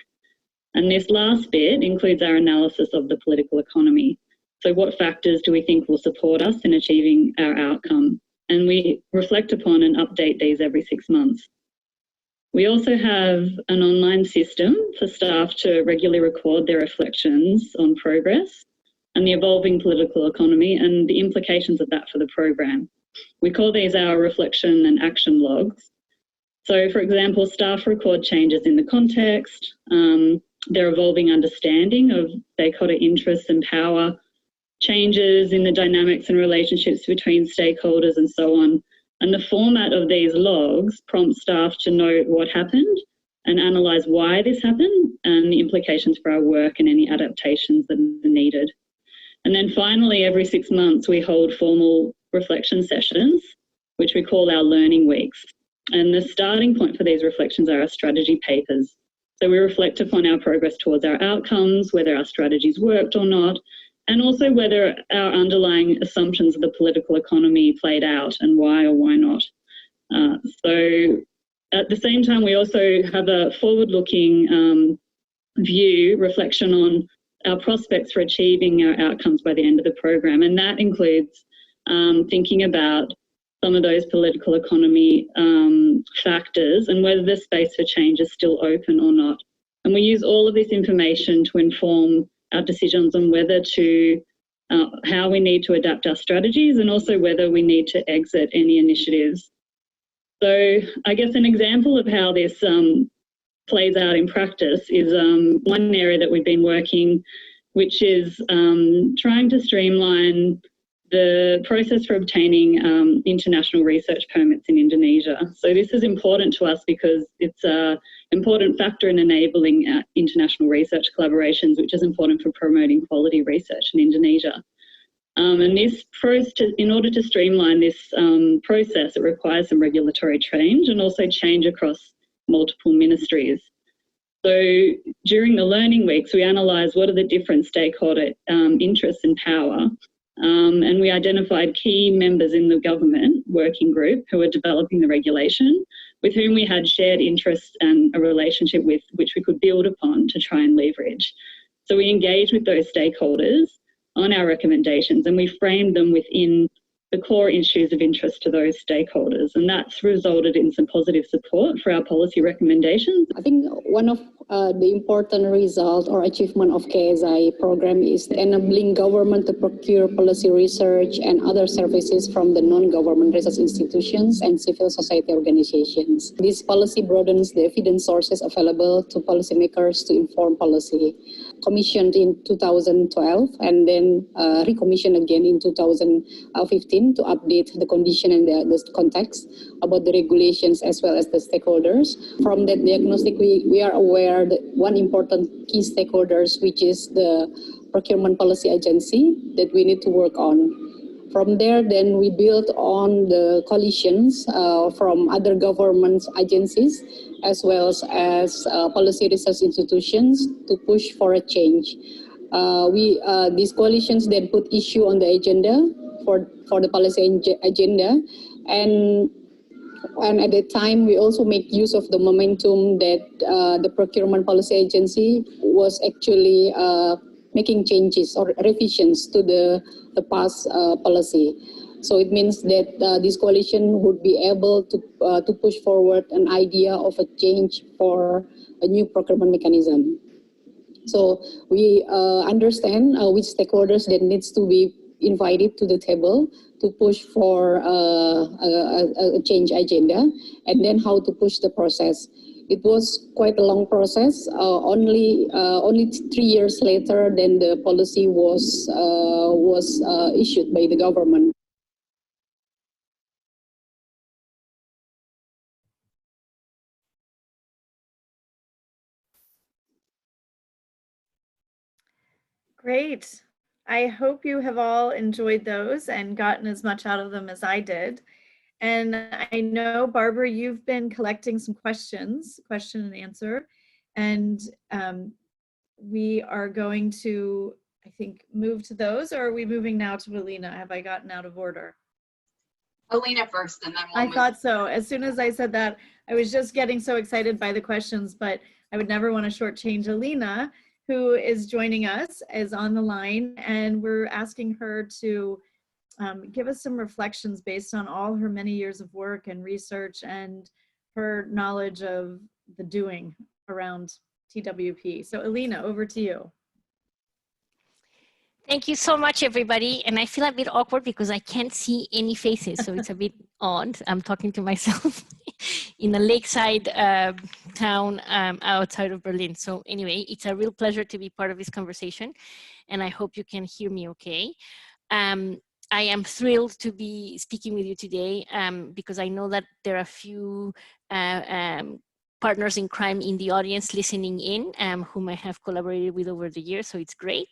And this last bit includes our analysis of the political economy. So what factors do we think will support us in achieving our outcome? And we reflect upon and update these every 6 months. We also have an online system for staff to regularly record their reflections on progress and the evolving political economy and the implications of that for the program. We call these our reflection and action logs. So, for example, staff record changes in the context, their evolving understanding of stakeholder interests and power, changes in the dynamics and relationships between stakeholders and so on. And the format of these logs prompts staff to note what happened and analyse why this happened and the implications for our work and any adaptations that are needed. And then finally, every 6 months, we hold formal reflection sessions, which we call our learning weeks. And the starting point for these reflections are our strategy papers. So we reflect upon our progress towards our outcomes, whether our strategies worked or not, and also whether our underlying assumptions of the political economy played out and why or why not. So at the same time, we also have a forward-looking view, reflection on our prospects for achieving our outcomes by the end of the program. And that includes thinking about some of those political economy factors and whether the space for change is still open or not. And we use all of this information to inform our decisions on whether to, how we need to adapt our strategies and also whether we need to exit any initiatives. So I guess an example of how this plays out in practice is one area that we've been working, which is trying to streamline the process for obtaining international research permits in Indonesia. So this is important to us because it's an important factor in enabling international research collaborations, which is important for promoting quality research in Indonesia. And this process, in order to streamline this process, it requires some regulatory change and also change across multiple ministries. So during the learning weeks, we analysed what are the different stakeholder interests and power. And we identified key members in the government working group who were developing the regulation, with whom we had shared interests and a relationship with which we could build upon to try and leverage. So we engaged with those stakeholders on our recommendations and we framed them within the core issues of interest to those stakeholders. And that's resulted in some positive support for our policy recommendations. I think one of the important result or achievement of KSI program is enabling government to procure policy research and other services from the non-government research institutions and civil society organizations. This policy broadens the evidence sources available to policymakers to inform policy. Commissioned in 2012 and then recommissioned again in 2015 to update the condition and the context about the regulations as well as the stakeholders. From that diagnostic, we are aware that one important key stakeholders, which is the procurement policy agency, that we need to work on. From there, then we built on the coalitions from other government agencies as well as policy research institutions to push for a change. These coalitions then put issue on the agenda for the policy agenda, and at the time we also make use of the momentum that the procurement policy agency was actually making changes or revisions to the past policy. So it means that this coalition would be able to push forward an idea of a change for a new procurement mechanism. So we understand which stakeholders that needs to be invited to the table to push for a change agenda, and then how to push the process. It was quite a long process. Only 3 years later, then the policy was issued by the government. Great. I hope you have all enjoyed those and gotten as much out of them as I did. And I know, Barbara, you've been collecting some questions, question and answer, and we are going to, I think, move to those, or are we moving now to Alina? Have I gotten out of order? Alina first, and then we'll move. I thought so. As soon as I said that, I was just getting so excited by the questions, but I would never want to shortchange Alina, who is joining us, is on the line, and we're asking her to give us some reflections based on all her many years of work and research and her knowledge of the doing around TWP. So Alina, over to you. Thank you so much, everybody. And I feel a bit awkward because I can't see any faces, so it's a bit odd. I'm talking to myself in a lakeside town outside of Berlin. So anyway, it's a real pleasure to be part of this conversation, and I hope you can hear me okay. I am thrilled to be speaking with you today because I know that there are a few partners in crime in the audience listening in whom I have collaborated with over the years, so it's great.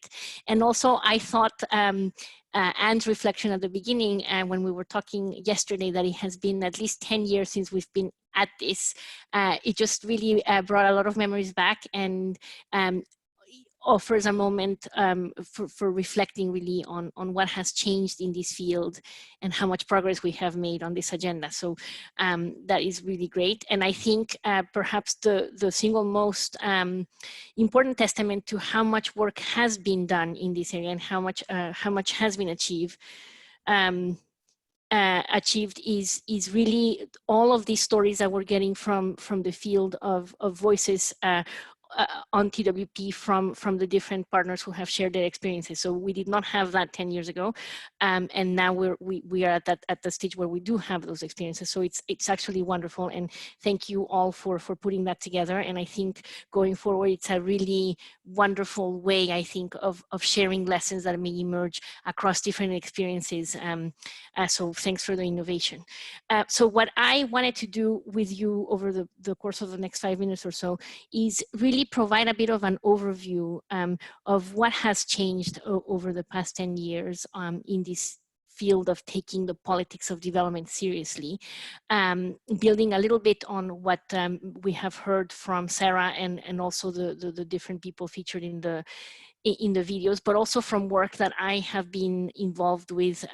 And also I thought Anne's reflection at the beginning when we were talking yesterday that it has been at least 10 years since we've been at this, it just really brought a lot of memories back, and offers a moment for reflecting really on what has changed in this field and how much progress we have made on this agenda. So that is really great. And I think perhaps the single most important testament to how much work has been done in this area and how much has been achieved is really all of these stories that we're getting from the field of voices on TWP from the different partners who have shared their experiences. So we did not have that 10 years ago, and now we are at the stage where we do have those experiences. So it's actually wonderful, and thank you all for putting that together. And I think going forward, it's a really wonderful way, I think, of sharing lessons that may emerge across different experiences. So thanks for the innovation. So what I wanted to do with you over the course of the next 5 minutes or so is really provide a bit of an overview of what has changed over the past 10 years in this field of taking the politics of development seriously, building a little bit on what we have heard from Sarah and also the different people featured in the videos, but also from work that I have been involved with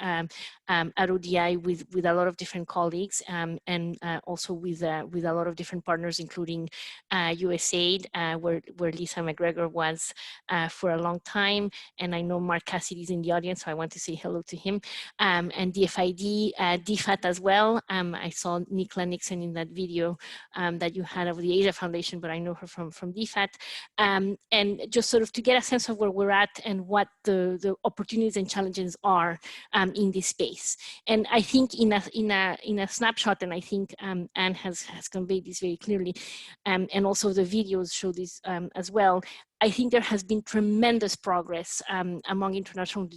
at ODI with a lot of different colleagues and also with a lot of different partners, including USAID, where Lisa McGregor was for a long time. And I know Mark Cassidy is in the audience, so I want to say hello to him. And DFID, DFAT as well. I saw Nicola Nixon in that video that you had of the Asia Foundation, but I know her from DFAT. And just sort of to get a sense of where we're at and what the opportunities and challenges are in this space. And I think in a snapshot, and I think Anne has conveyed this very clearly, and also the videos show this as well. I think there has been tremendous progress among international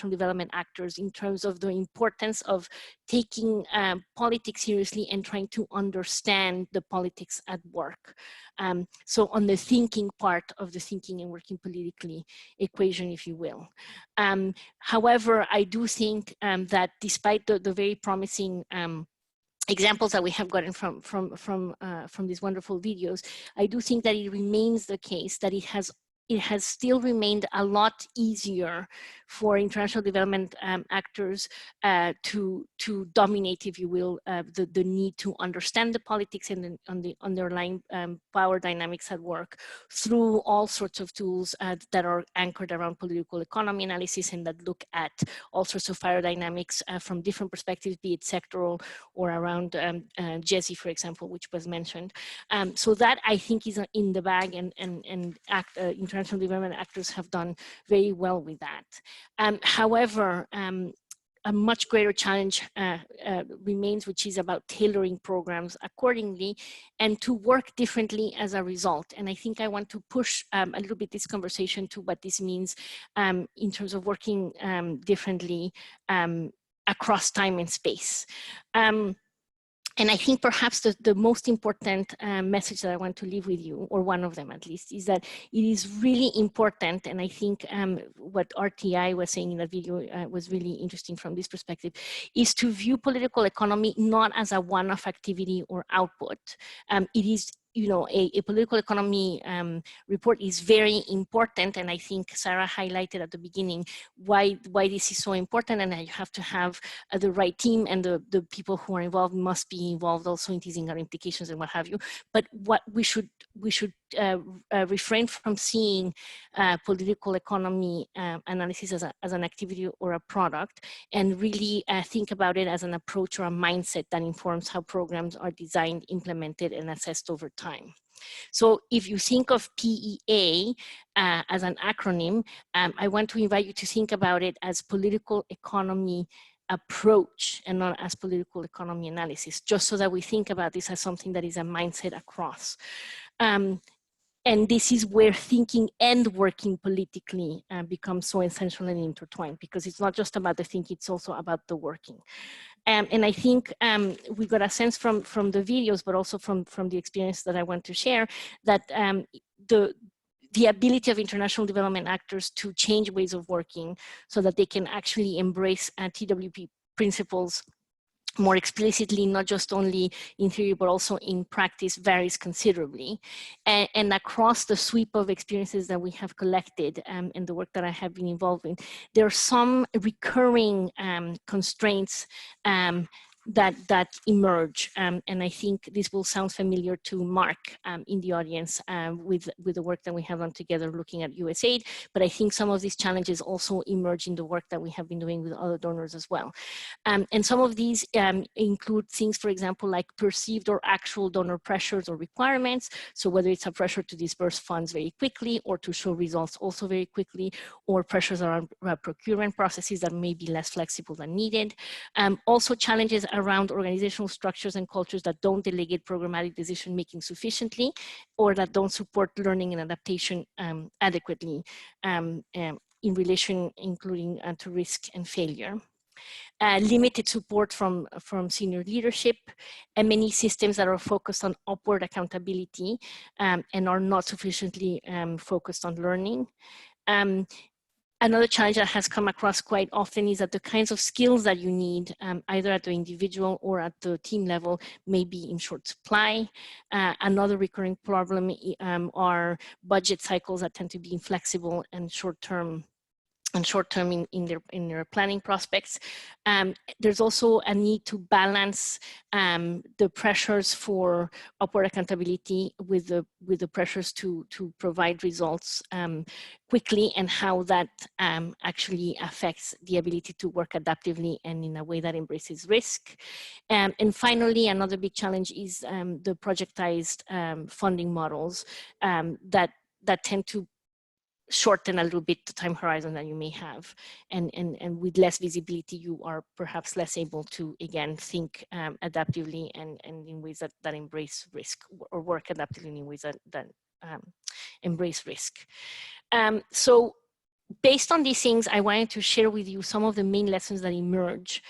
development actors in terms of the importance of taking politics seriously and trying to understand the politics at work. So on the thinking part of the thinking and working politically equation, if you will. However, I do think that despite the very promising examples that we have gotten from these wonderful videos, I do think that it remains the case that it has still remained a lot easier for international development actors to dominate, if you will, the need to understand the politics and the underlying power dynamics at work through all sorts of tools that are anchored around political economy analysis and that look at all sorts of power dynamics from different perspectives, be it sectoral or around GESI, for example, which was mentioned. So that I think is in the bag, and international development actors have done very well with that. However, a much greater challenge remains, which is about tailoring programs accordingly and to work differently as a result. And I think I want to push a little bit this conversation to what this means in terms of working differently across time and space. And I think perhaps the most important message that I want to leave with you, or one of them at least, is that it is really important, and I think what RTI was saying in that video was really interesting from this perspective, is to view political economy not as a one-off activity or output. It is, you know, a political economy report is very important, and I think Sarah highlighted at the beginning why this is so important, and that you have to have the right team, and the people who are involved must be involved also in teasing out implications and what have you. But what we should refrain from seeing political economy analysis as an activity or a product, and really think about it as an approach or a mindset that informs how programs are designed, implemented, and assessed over time. So if you think of PEA as an acronym, I want to invite you to think about it as political economy approach and not as political economy analysis, just so that we think about this as something that is a mindset across. And this is where thinking and working politically becomes so essential and intertwined, because it's not just about the thinking, it's also about the working. And I think we got a sense from the videos, but also from the experience that I want to share, that the ability of international development actors to change ways of working so that they can actually embrace TWP principles more explicitly, not just only in theory, but also in practice, varies considerably. And across the sweep of experiences that we have collected and the work that I have been involved in, there are some recurring constraints that emerge. And I think this will sound familiar to Mark in the audience with the work that we have done together looking at USAID, but I think some of these challenges also emerge in the work that we have been doing with other donors as well. And some of these include things, for example, like perceived or actual donor pressures or requirements. So whether it's a pressure to disperse funds very quickly or to show results also very quickly, or pressures around procurement processes that may be less flexible than needed. Also challenges around organizational structures and cultures that don't delegate programmatic decision-making sufficiently, or that don't support learning and adaptation adequately in relation, including to risk and failure. Limited support from senior leadership, and many systems that are focused on upward accountability and are not sufficiently focused on learning. Another challenge that has come across quite often is that the kinds of skills that you need, either at the individual or at the team level, may be in short supply. Another recurring problem are budget cycles that tend to be inflexible and short-term in their planning prospects. There's also a need to balance the pressures for upward accountability with the pressures to provide results quickly, and how that actually affects the ability to work adaptively and in a way that embraces risk. And finally, another big challenge is the projectized funding models that tend to shorten a little bit the time horizon that you may have, and with less visibility you are perhaps less able to again think adaptively and in ways that embrace risk, or work adaptively in ways that embrace risk. So based on these things, I wanted to share with you some of the main lessons that emerge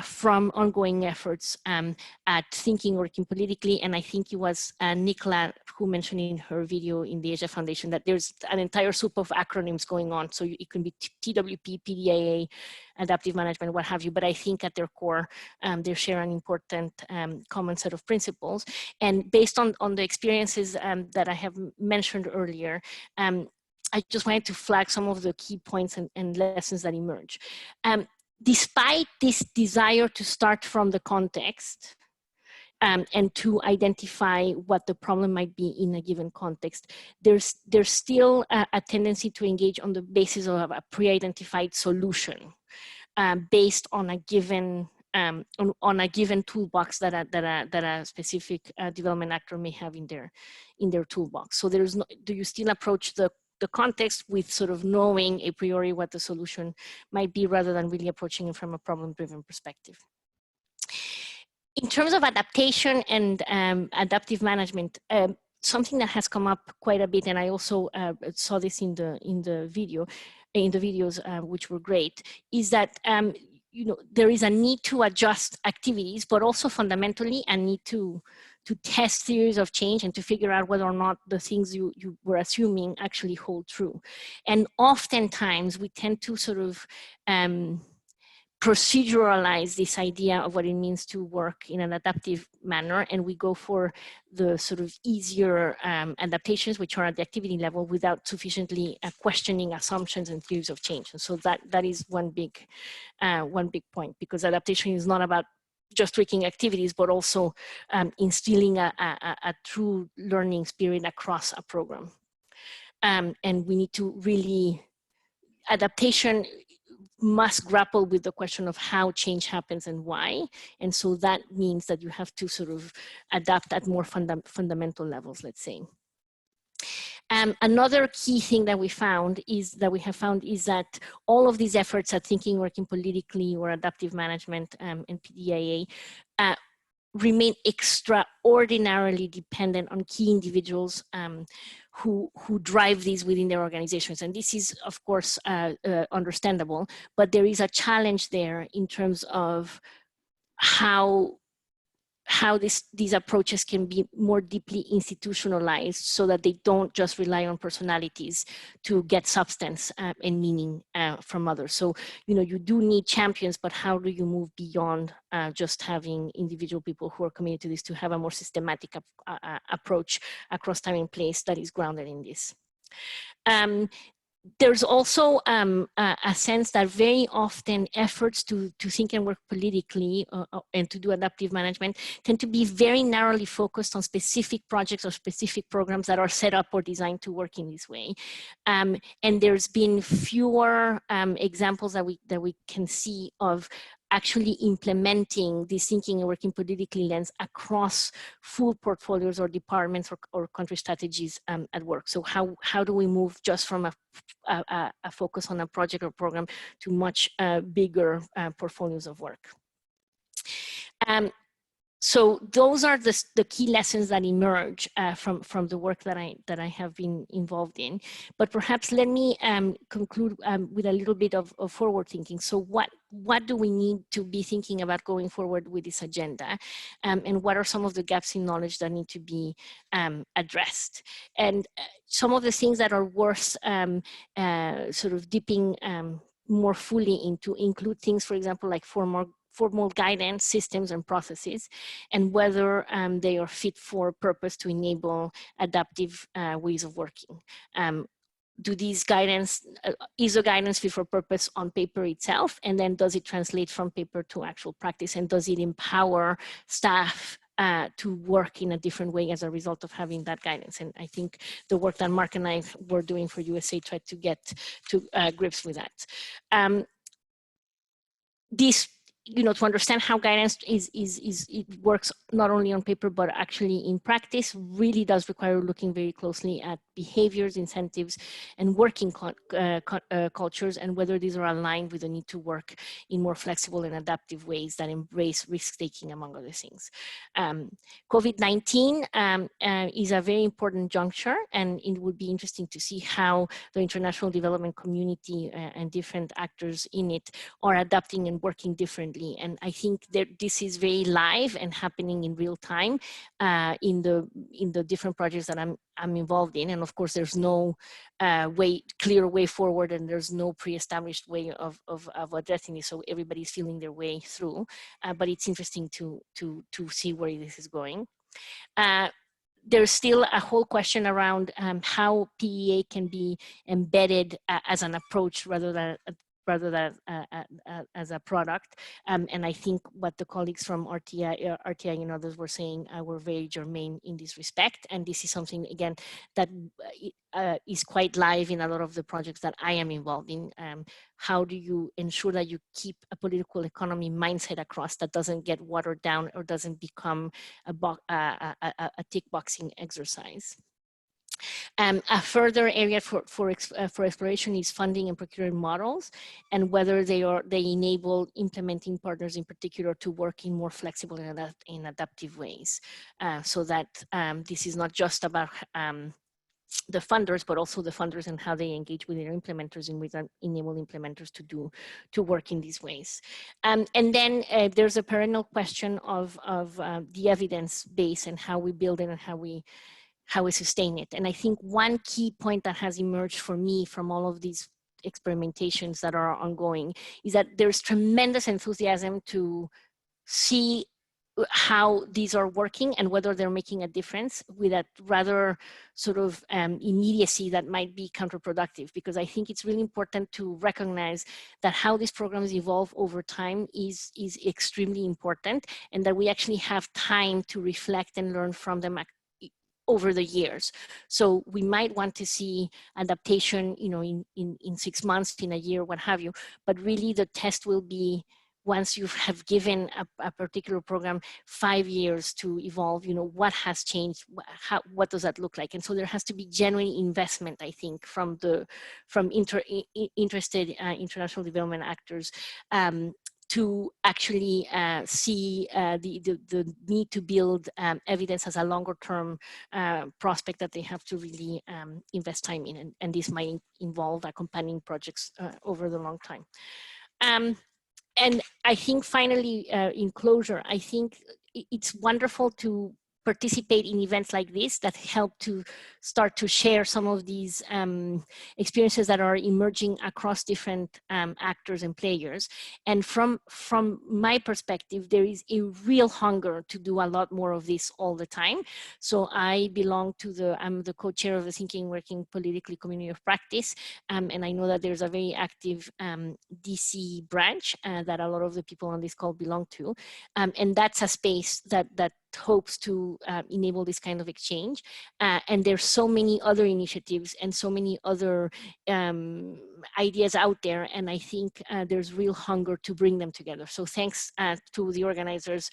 from ongoing efforts at thinking, working politically. And I think it was Nicola who mentioned in her video in the Asia Foundation that there's an entire soup of acronyms going on. So it can be TWP, PDIA, adaptive management, what have you. But I think at their core, they share an important common set of principles. And based on the experiences that I have mentioned earlier, I just wanted to flag some of the key points and lessons that emerge. Despite this desire to start from the context and to identify what the problem might be in a given context, there's still a tendency to engage on the basis of a pre-identified solution based on a given on a given toolbox that a specific development actor may have in their toolbox. So there's no, do you still approach the context with sort of knowing a priori what the solution might be, rather than really approaching it from a problem-driven perspective. In terms of adaptation and adaptive management, something that has come up quite a bit, and I also saw this in the videos, which were great, is that you know, there is a need to adjust activities, but also fundamentally a need to test theories of change and to figure out whether or not the things you were assuming actually hold true. And oftentimes we tend to sort of proceduralize this idea of what it means to work in an adaptive manner, and we go for the sort of easier adaptations, which are at the activity level, without sufficiently questioning assumptions and theories of change. And so that is one big point, because adaptation is not about just tweaking activities, but also instilling a true learning spirit across a program. And we need to really, adaptation must grapple with the question of how change happens and why. And so that means that you have to sort of adapt at more fundamental levels, let's say. Another key thing that we have found is that all of these efforts at thinking, working politically, or adaptive management and PDIA remain extraordinarily dependent on key individuals who drive these within their organizations. And this is, of course, understandable, but there is a challenge there in terms of how how these approaches can be more deeply institutionalized so that they don't just rely on personalities to get substance and meaning from others. So, you do need champions, but how do you move beyond just having individual people who are committed to this to have a more systematic approach across time and place that is grounded in this? There's also a sense that very often efforts to think and work politically and to do adaptive management tend to be very narrowly focused on specific projects or specific programs that are set up or designed to work in this way. And there's been fewer examples that we can see of actually implementing this thinking and working politically lens across full portfolios or departments or country strategies at work. So how do we move just from a focus on a project or program to much bigger portfolios of work? So those are the key lessons that emerge from the work that I have been involved in. But perhaps let me conclude with a little bit of forward thinking. So what do we need to be thinking about going forward with this agenda? And what are some of the gaps in knowledge that need to be addressed? And some of the things that are worth sort of dipping more fully into include things, for example, like formal guidance systems and processes, and whether they are fit for purpose to enable adaptive ways of working. Do these guidance, is the guidance fit for purpose on paper itself? And then does it translate from paper to actual practice? And does it empower staff to work in a different way as a result of having that guidance? And I think the work that Mark and I were doing for USA tried to get to grips with that. To understand how guidance it works not only on paper but actually in practice really does require looking very closely at behaviors, incentives, and working cultures, and whether these are aligned with the need to work in more flexible and adaptive ways that embrace risk-taking, among other things. COVID-19 is a very important juncture, and it would be interesting to see how the international development community and different actors in it are adapting and working differently. And I think that this is very live and happening in real time in the different projects that I'm involved in. And of course, there's no clear way forward, and there's no pre-established way of addressing this. So everybody's feeling their way through, but it's interesting to see where this is going. There's still a whole question around how PEA can be embedded as an approach rather than as a product. And I think what the colleagues from RTI and others were saying were very germane in this respect. And this is something, again, that is quite live in a lot of the projects that I am involved in. How do you ensure that you keep a political economy mindset across that doesn't get watered down or doesn't become a tick boxing exercise? A further area for exploration is funding and procuring models, and whether they enable implementing partners in particular to work in more flexible and adaptive ways, so that this is not just about the funders, but also the funders and how they engage with their implementers and with enable implementers to work in these ways. And then there's a perennial question of the evidence base and how we build it and how we sustain it. And I think one key point that has emerged for me from all of these experimentations that are ongoing is that there's tremendous enthusiasm to see how these are working and whether they're making a difference, with that rather sort of immediacy that might be counterproductive, because I think it's really important to recognize that how these programs evolve over time is extremely important, and that we actually have time to reflect and learn from them over the years. So we might want to see adaptation, in 6 months, in a year, what have you, but really the test will be once you have given a particular program 5 years to evolve, what has changed, what does that look like? And so there has to be genuine investment, I think, from interested international development actors to actually see the need to build evidence as a longer term prospect that they have to really invest time in. And this might involve accompanying projects over the long time. And I think finally, in closure, I think it's wonderful to participate in events like this that help to start to share some of these experiences that are emerging across different actors and players. And from my perspective, there is a real hunger to do a lot more of this all the time. So I belong to I'm the co-chair of the Thinking Working Politically Community of Practice. And I know that there's a very active DC branch that a lot of the people on this call belong to. And that's a space that hopes to enable this kind of exchange. And there's so many other initiatives and so many other ideas out there. And I think there's real hunger to bring them together. So thanks to the organizers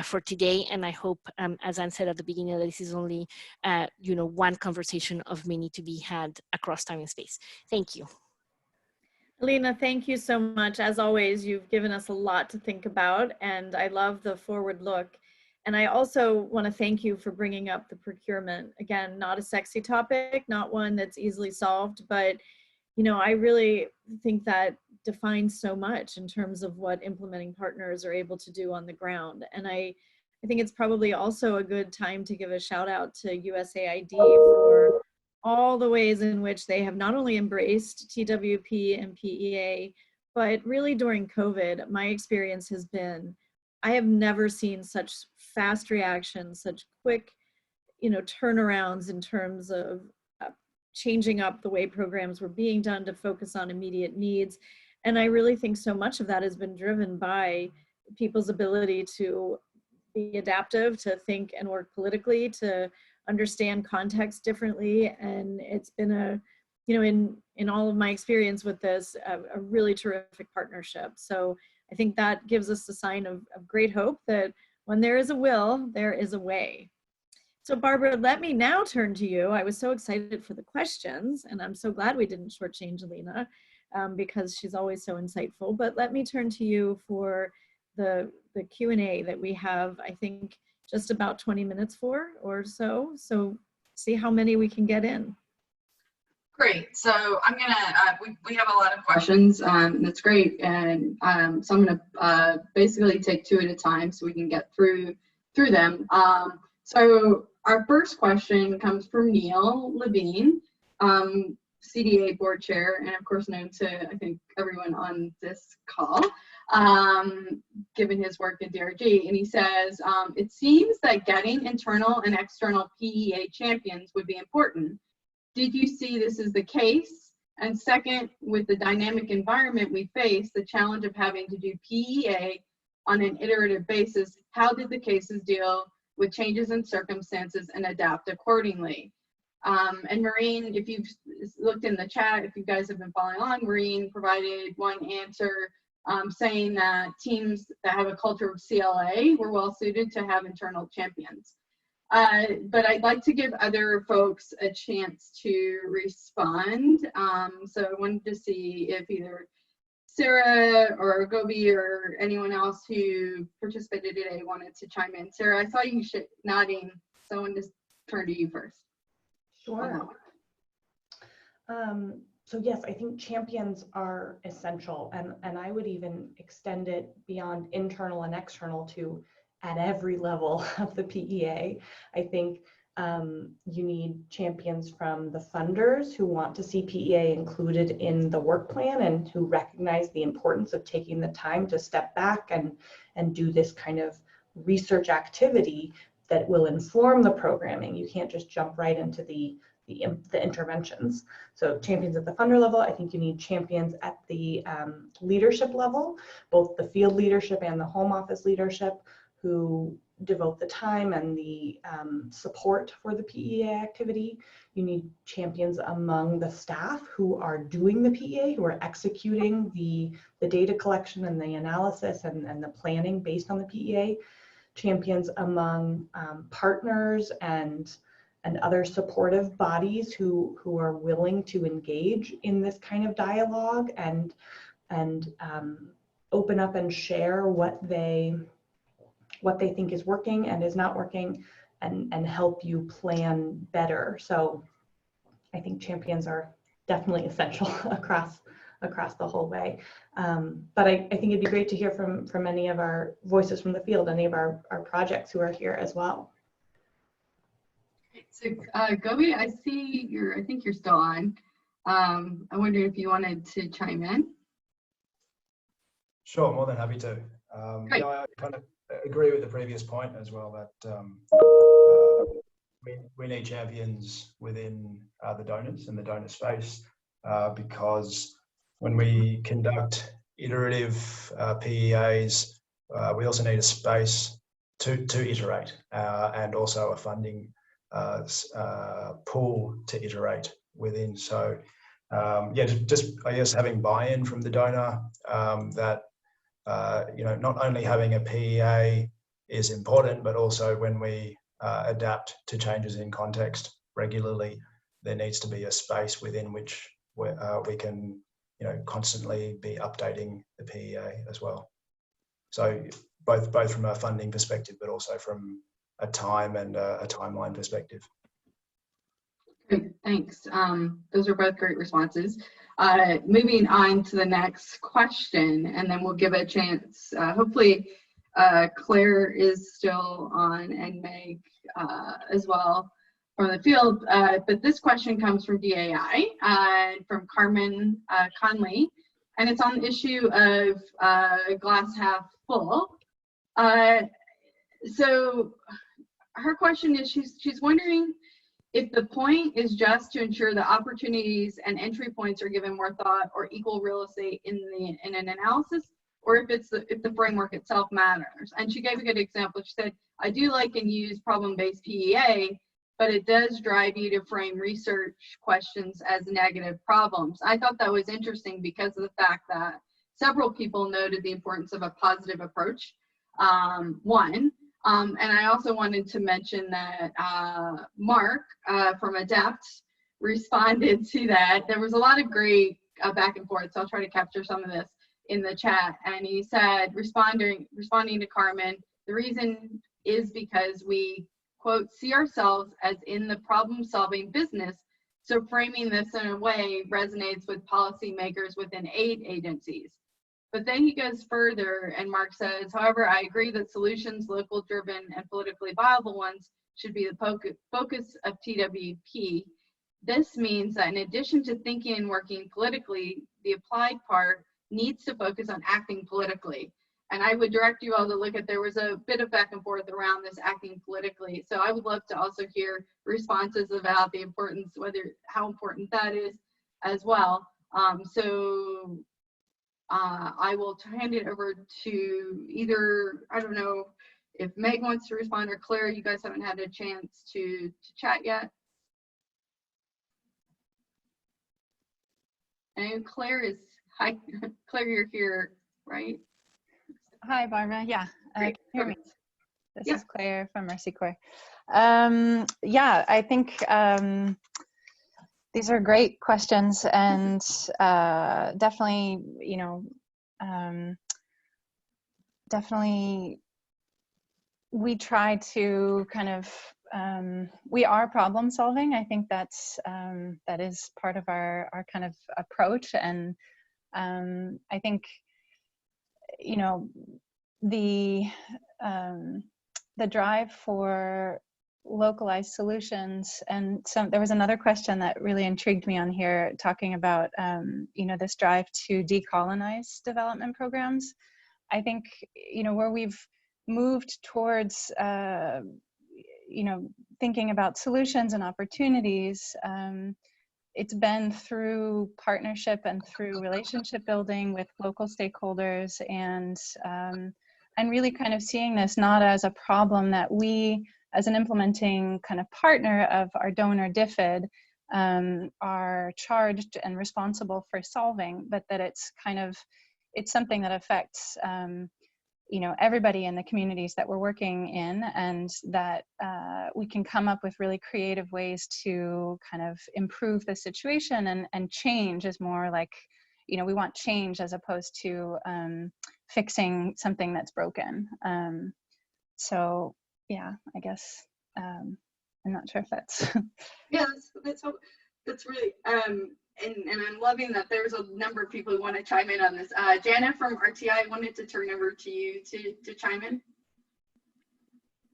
for today. And I hope, as Anne said at the beginning, that this is only one conversation of many to be had across time and space. Thank you. Alina, thank you so much. As always, you've given us a lot to think about, and I love the forward look. And I also want to thank you for bringing up the procurement. Again, not a sexy topic, not one that's easily solved, but I really think that defines so much in terms of what implementing partners are able to do on the ground. And I think it's probably also a good time to give a shout out to USAID for all the ways in which they have not only embraced TWP and PEA, but really during COVID, my experience has been, I have never seen such fast reactions, such quick, turnarounds in terms of changing up the way programs were being done to focus on immediate needs. And I really think so much of that has been driven by people's ability to be adaptive, to think and work politically, to understand context differently. And it's been in all of my experience with this, a really terrific partnership. So I think that gives us a sign of great hope that when there is a will, there is a way. So Barbara, let me now turn to you. I was so excited for the questions, and I'm so glad we didn't shortchange Alina because she's always so insightful. But let me turn to you for the Q&A that we have, I think, just about 20 minutes for or so. So see how many we can get in. Great. So I'm gonna, we have a lot of questions. That's great. And so I'm gonna basically take two at a time so we can get through them. So our first question comes from Neil Levine, CDA board chair, and of course known to, I think, everyone on this call, given his work at DRG. And he says, it seems that getting internal and external PEA champions would be important. Did you see this as the case? And second, with the dynamic environment we face, the challenge of having to do PEA on an iterative basis, how did the cases deal with changes in circumstances and adapt accordingly? And Maureen, if you've looked in the chat, if you guys have been following along, Maureen provided one answer saying that teams that have a culture of CLA were well suited to have internal champions. But I'd like to give other folks a chance to respond. So I wanted to see if either Sarah or Gobi or anyone else who participated today wanted to chime in. Sarah, I saw you nodding, so I wanted to turn to you first. Sure. So yes, I think champions are essential, and I would even extend it beyond internal and external to at every level of the PEA. I think you need champions from the funders who want to see PEA included in the work plan and who recognize the importance of taking the time to step back and do this kind of research activity that will inform the programming. You can't just jump right into the interventions. So champions at the funder level. I think you need champions at the leadership level, both the field leadership and the home office leadership, who devote the time and the support for the PEA activity. You need champions among the staff who are doing the PEA, who are executing the data collection and the analysis and the planning based on the PEA. Champions among partners and other supportive bodies who are willing to engage in this kind of dialogue and open up and share what they think is working and is not working, and help you plan better. So I think champions are definitely essential across across the whole way. But I think it'd be great to hear from any of our voices from the field, any of our projects who are here as well. So Gobi, I think you're still on. I wonder if you wanted to chime in. Sure, more than happy to. Yeah, I kind of agree with the previous point as well that we need champions within the donors and the donor space because when we conduct iterative PEAs, we also need a space to iterate and also a funding pool to iterate within. So yeah, just I guess having buy-in from the donor that you know, not only having a PEA is important, but also when we adapt to changes in context regularly, there needs to be a space within which we can, you know, constantly be updating the PEA as well. So both from a funding perspective, but also from a time and a timeline perspective. Great, thanks. Those are both great responses. Moving on to the next question, and then we'll give a chance. Hopefully, Claire is still on, and Meg as well from the field. But this question comes from DAI, from Carmen Conley, and it's on the issue of glass half full. So her question is, she's wondering if the point is just to ensure that opportunities and entry points are given more thought or equal real estate in an analysis, or if the framework itself matters. And she gave a good example. She said, I do like and use problem-based PEA, but it does drive you to frame research questions as negative problems. I thought that was interesting because of the fact that several people noted the importance of a positive approach, and I also wanted to mention that Mark from Adapt responded to that. There was a lot of great back and forth, so I'll try to capture some of this in the chat. And he said, responding to Carmen, the reason is because we, quote, see ourselves as in the problem-solving business, so framing this in a way resonates with policymakers within aid agencies. But then he goes further, and Mark says, however, I agree that solutions, local driven and politically viable ones, should be the focus of TWP. This means that in addition to thinking and working politically, the applied part needs to focus on acting politically. And I would direct you all to look at, there was a bit of back and forth around this acting politically. So I would love to also hear responses about the importance, how important that is as well. I will hand it over to either, I don't know if Meg wants to respond or Claire. You guys haven't had a chance to chat yet. And Claire is, hi, Claire, you're here, right? Hi, Barbara. Yeah, can you hear me? This is Claire from Mercy Corps. Yeah, I think these are great questions, and definitely, you know, definitely we try to kind of, we are problem solving. I think that's, that is part of our kind of approach. And I think, you know, the drive for localized solutions, and there was another question that really intrigued me on here, talking about you know, this drive to decolonize development programs. I think, you know, where we've moved towards you know, thinking about solutions and opportunities, it's been through partnership and through relationship building with local stakeholders, and really kind of seeing this not as a problem that we, as an implementing kind of partner of our donor DFID, are charged and responsible for solving, but that it's kind of, it's something that affects you know, everybody in the communities that we're working in, and that we can come up with really creative ways to kind of improve the situation, and change is more like, you know, we want change as opposed to fixing something that's broken. So yeah, I guess I'm not sure if that's yeah, that's really and I'm loving that there's a number of people who want to chime in on this. Jana from RTI, I wanted to turn over to you to chime in.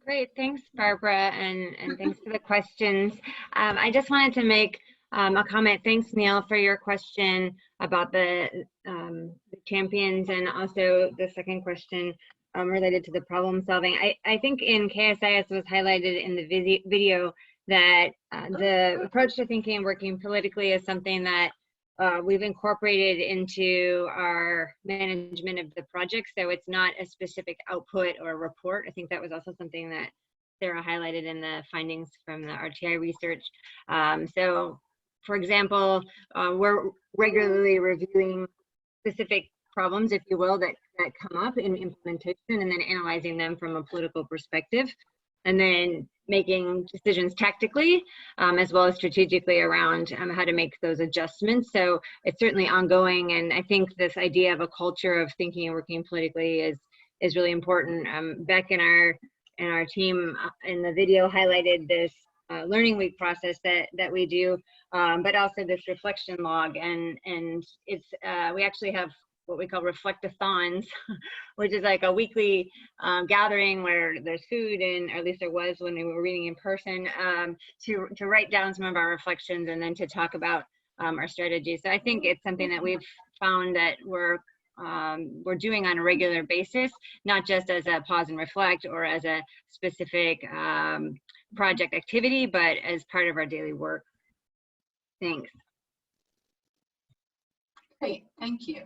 Great, thanks, Barbara, and thanks for the questions. I just wanted to make a comment. Thanks, Neil, for your question about the champions, and also the second question related to the problem solving. I think in KSIS was highlighted in the video that the approach to thinking and working politically is something that we've incorporated into our management of the project. So it's not a specific output or report. I think that was also something that Sarah highlighted in the findings from the RTI research. So for example, we're regularly reviewing specific problems, if you will, that come up in implementation, and then analyzing them from a political perspective, and then making decisions tactically as well as strategically around how to make those adjustments. So it's certainly ongoing, and I think this idea of a culture of thinking and working politically is really important. Beck and our team in the video highlighted this learning week process that we do, but also this reflection log, and it's we actually have what we call reflectathons, which is like a weekly gathering where there's food, and or at least there was when we were reading in person, to write down some of our reflections and then to talk about our strategy. So I think it's something that we've found that we're doing on a regular basis, not just as a pause and reflect or as a specific project activity, but as part of our daily work. Thanks. Great, thank you.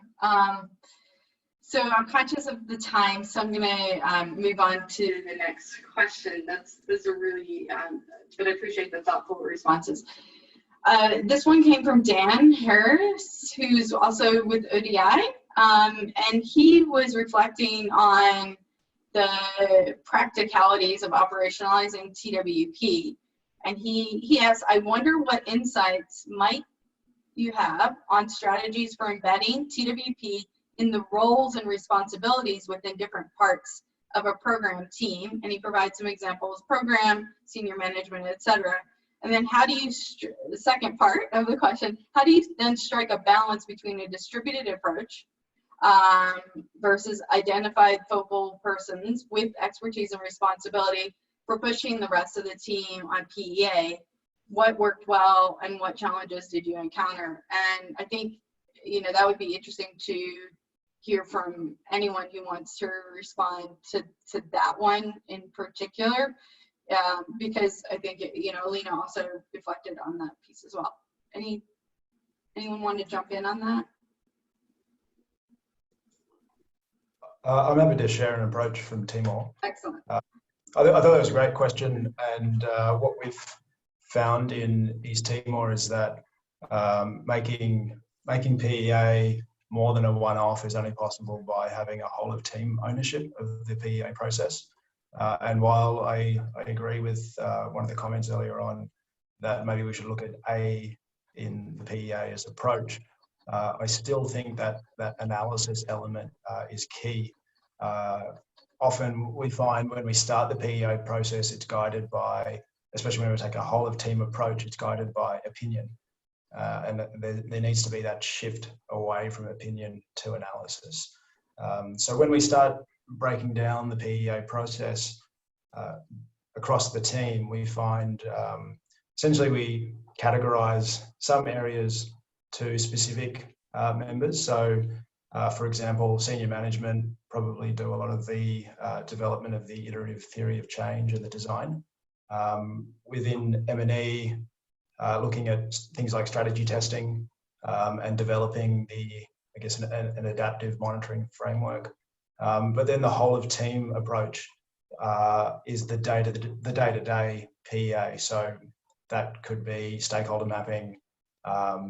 So I'm conscious of the time, so I'm gonna move on to the next question. Those are really, but I appreciate the thoughtful responses. This one came from Dan Harris, who's also with ODI, and he was reflecting on the practicalities of operationalizing TWP. And he asked, I wonder what insights might you have on strategies for embedding TWP in the roles and responsibilities within different parts of a program team. And he provides some examples: program, senior management, etc. And then how do you, the second part of the question, how do you then strike a balance between a distributed approach versus identified focal persons with expertise and responsibility for pushing the rest of the team on PEA? What worked well and what challenges did you encounter? And I think, that would be interesting to hear from anyone who wants to respond to that one in particular, because I think, Alina also reflected on that piece as well. Anyone want to jump in on that? I'm happy to share an approach from Timor. Excellent. I thought that was a great question, and what we've found in East Timor is that making PEA more than a one-off is only possible by having a whole of team ownership of the PEA process. And while I agree with one of the comments earlier on that maybe we should look at A in the PEA as approach, I still think that analysis element is key. Often we find when we start the PEA process, it's guided by, especially when we take a whole of team approach, it's guided by opinion. And there needs to be that shift away from opinion to analysis. So when we start breaking down the PEA process across the team, we find essentially we categorize some areas to specific members. So for example, senior management probably do a lot of the development of the iterative theory of change and the design. Within M&E, looking at things like strategy testing and developing an adaptive monitoring framework. But then the whole of team approach is the day-to-day PEA. So that could be stakeholder mapping,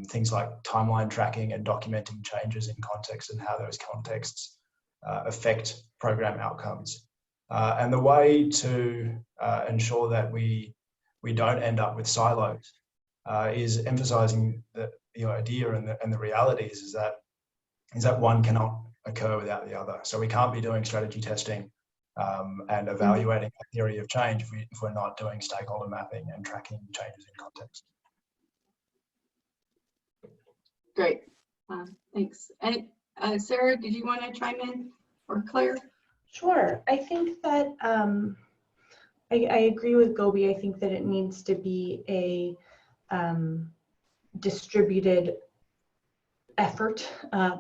things like timeline tracking and documenting changes in context and how those contexts affect program outcomes. And the way to ensure that we don't end up with silos is emphasizing the idea and the realities is that one cannot occur without the other. So we can't be doing strategy testing and evaluating a theory of change if we're not doing stakeholder mapping and tracking changes in context. Great. Thanks. And Sarah, did you want to chime in, or Claire? Sure. I think that I agree with Gobi. I think that it needs to be a distributed effort,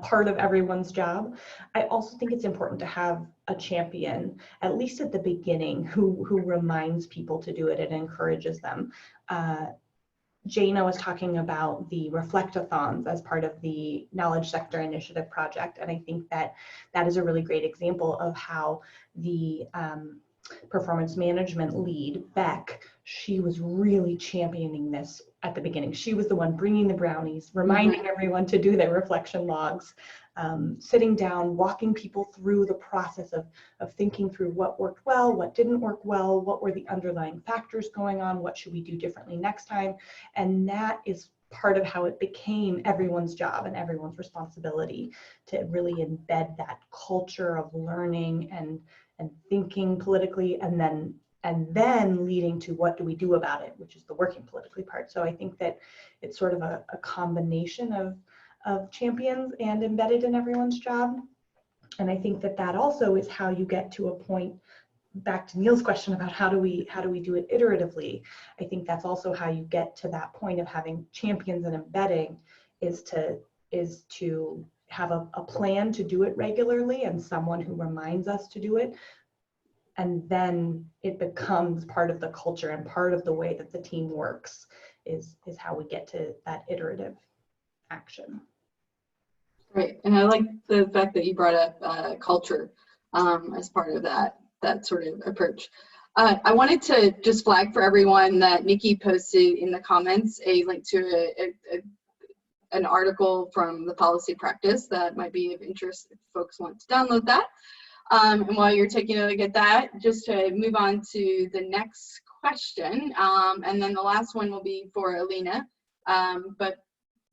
part of everyone's job. I also think it's important to have a champion, at least at the beginning, who reminds people to do it and encourages them. Jana was talking about the reflectathons as part of the Knowledge Sector Initiative project, and I think that that is a really great example of how the performance management lead, Beck, she was really championing this at the beginning. She was the one bringing the brownies, reminding everyone to do their reflection logs, sitting down, walking people through the process of thinking through what worked well, what didn't work well, what were the underlying factors going on, what should we do differently next time. And that is part of how it became everyone's job and everyone's responsibility to really embed that culture of learning and thinking politically, and then leading to what do we do about it, which is the working politically part. So I think that it's sort of a combination of champions and embedded in everyone's job. And I think that that also is how you get to a point, back to Neil's question about how do we do it iteratively. I think that's also how you get to that point of having champions and embedding, is to have a plan to do it regularly and someone who reminds us to do it. And then it becomes part of the culture and part of the way that the team works is how we get to that iterative action. Right, and I like the fact that you brought up culture as part of that sort of approach. I wanted to just flag for everyone that Nikki posted in the comments a link to an article from the policy practice that might be of interest if folks want to download that. And while you're taking a look at that, just to move on to the next question, and then the last one will be for Alina. But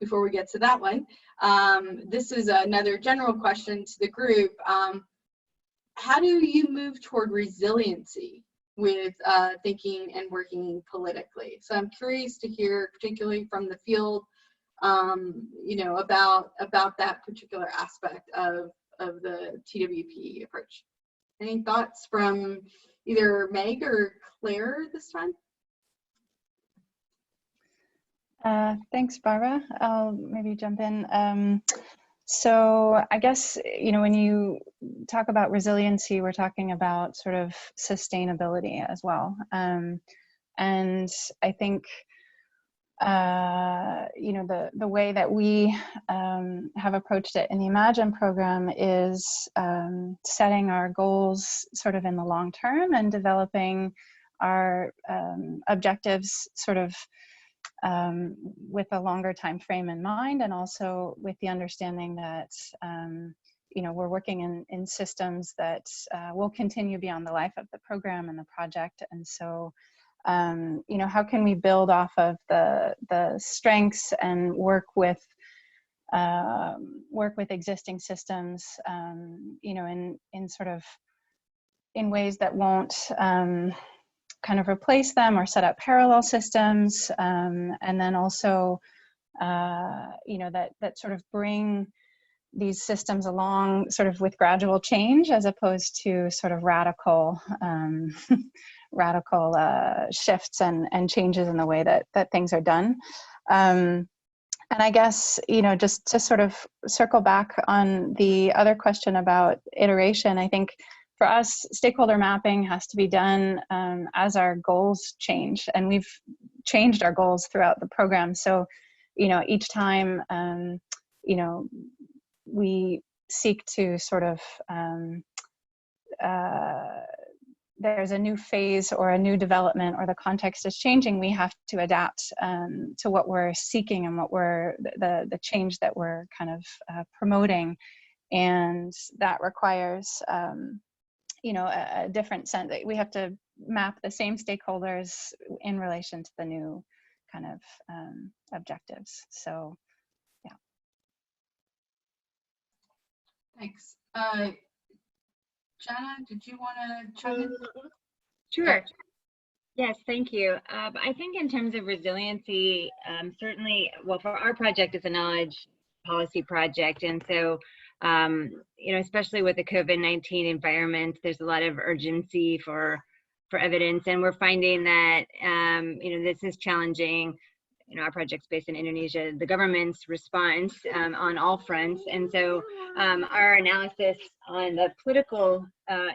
before we get to that one, this is another general question to the group. How do you move toward resiliency with thinking and working politically? So I'm curious to hear, particularly from the field, you know, about that particular aspect of the TWP approach. Any thoughts from either Meg or Claire this time? Thanks, Barbara. I'll maybe jump in. So I guess, you know, when you talk about resiliency, we're talking about sort of sustainability as well. And I think, you know, the way that we have approached it in the Imagine program is setting our goals sort of in the long term and developing our objectives sort of with a longer time frame in mind, and also with the understanding that you know, we're working in systems that will continue beyond the life of the program and the project. And so you know, how can we build off of the strengths and work with existing systems, you know, in sort of in ways that won't kind of replace them or set up parallel systems, and then also you know, that sort of bring these systems along sort of with gradual change, as opposed to sort of radical radical shifts and changes in the way that things are done. And I guess, you know, just to sort of circle back on the other question about iteration, I think for us, stakeholder mapping has to be done as our goals change, and we've changed our goals throughout the program. So, you know, each time, you know, we seek to sort of there's a new phase or a new development, or the context is changing, we have to adapt to what we're seeking and what we're the change that we're kind of promoting, and that requires you know, a different sense. We have to map the same stakeholders in relation to the new kind of objectives. So, yeah. Thanks. Jana, did you want to chime in? Sure. Yes, thank you. I think in terms of resiliency, certainly, well, for our project as a knowledge policy project. And so, you know, especially with the COVID-19 environment, there's a lot of urgency for evidence, and we're finding that, you know, this is challenging. You know, our project's based in Indonesia, the government's response on all fronts. And so our analysis on the political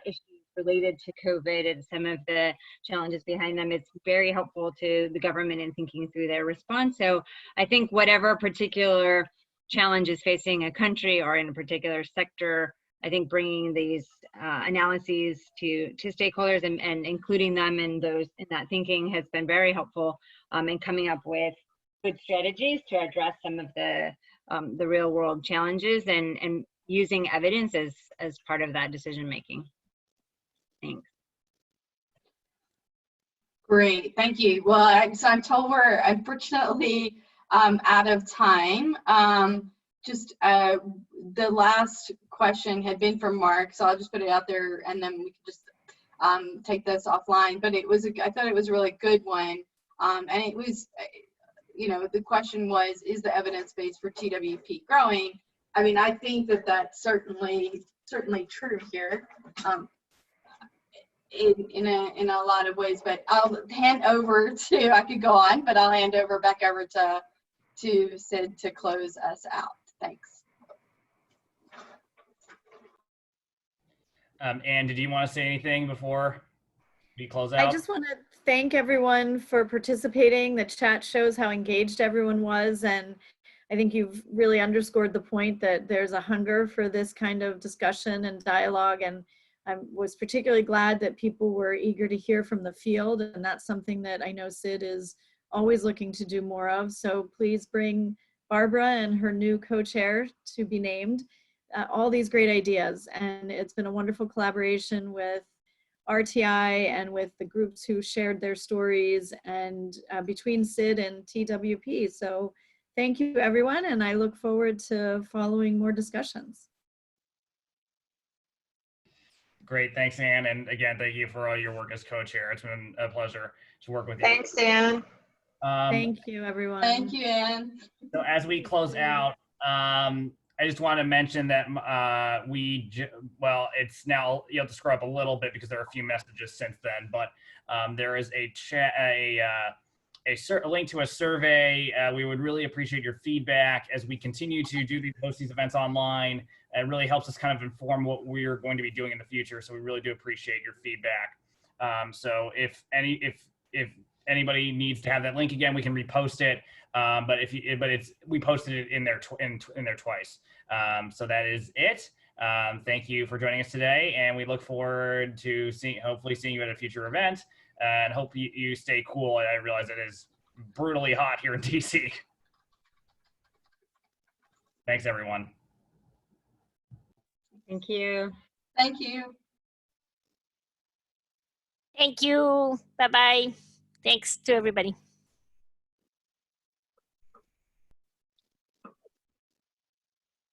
issues related to COVID and some of the challenges behind them, it's very helpful to the government in thinking through their response. So I think whatever particular challenge is facing a country or in a particular sector, I think bringing these analyses to stakeholders and including them in that thinking has been very helpful in coming up with good strategies to address some of the real world challenges and using evidence as part of that decision making. Thanks. Great, thank you. Well, so I'm told we're unfortunately out of time. Just the last question had been from Mark, so I'll just put it out there and then we can just take this offline. But it was, I thought it was a really good one. And it was, you know, the question was, is the evidence base for TWP growing? I mean, I think that that's certainly true here. In a lot of ways, but I'll hand over to, I could go on, but I'll hand over back over to Sid to close us out. Thanks. Anne, did you want to say anything before we close out? I just want to thank everyone for participating. The chat shows how engaged everyone was, and I think you've really underscored the point that there's a hunger for this kind of discussion and dialogue, and I was particularly glad that people were eager to hear from the field, and that's something that I know Sid is always looking to do more of. So please bring Barbara and her new co-chair to be named all these great ideas. And it's been a wonderful collaboration with RTI and with the groups who shared their stories and between SID and TWP. So thank you everyone, and I look forward to following more discussions. Great, thanks, Anne. And again, thank you for all your work as co-chair. It's been a pleasure to work with you. Thanks, Anne. Thank you, everyone. Thank you, Anne. So as we close out, I just want to mention that well, it's now, you have to scroll up a little bit because there are a few messages since then, but there is a link to a survey. We would really appreciate your feedback as we continue to host these events online. It really helps us kind of inform what we're going to be doing in the future. So we really do appreciate your feedback. So if anybody needs to have that link again, we can repost it. But we posted it in there twice. So that is it. Thank you for joining us today, and we look forward to hopefully seeing you at a future event. And hope you stay cool. I realize it is brutally hot here in DC. Thanks, everyone. Thank you. Thank you. Thank you. Bye-bye. Thanks to everybody.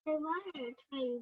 I wanted to try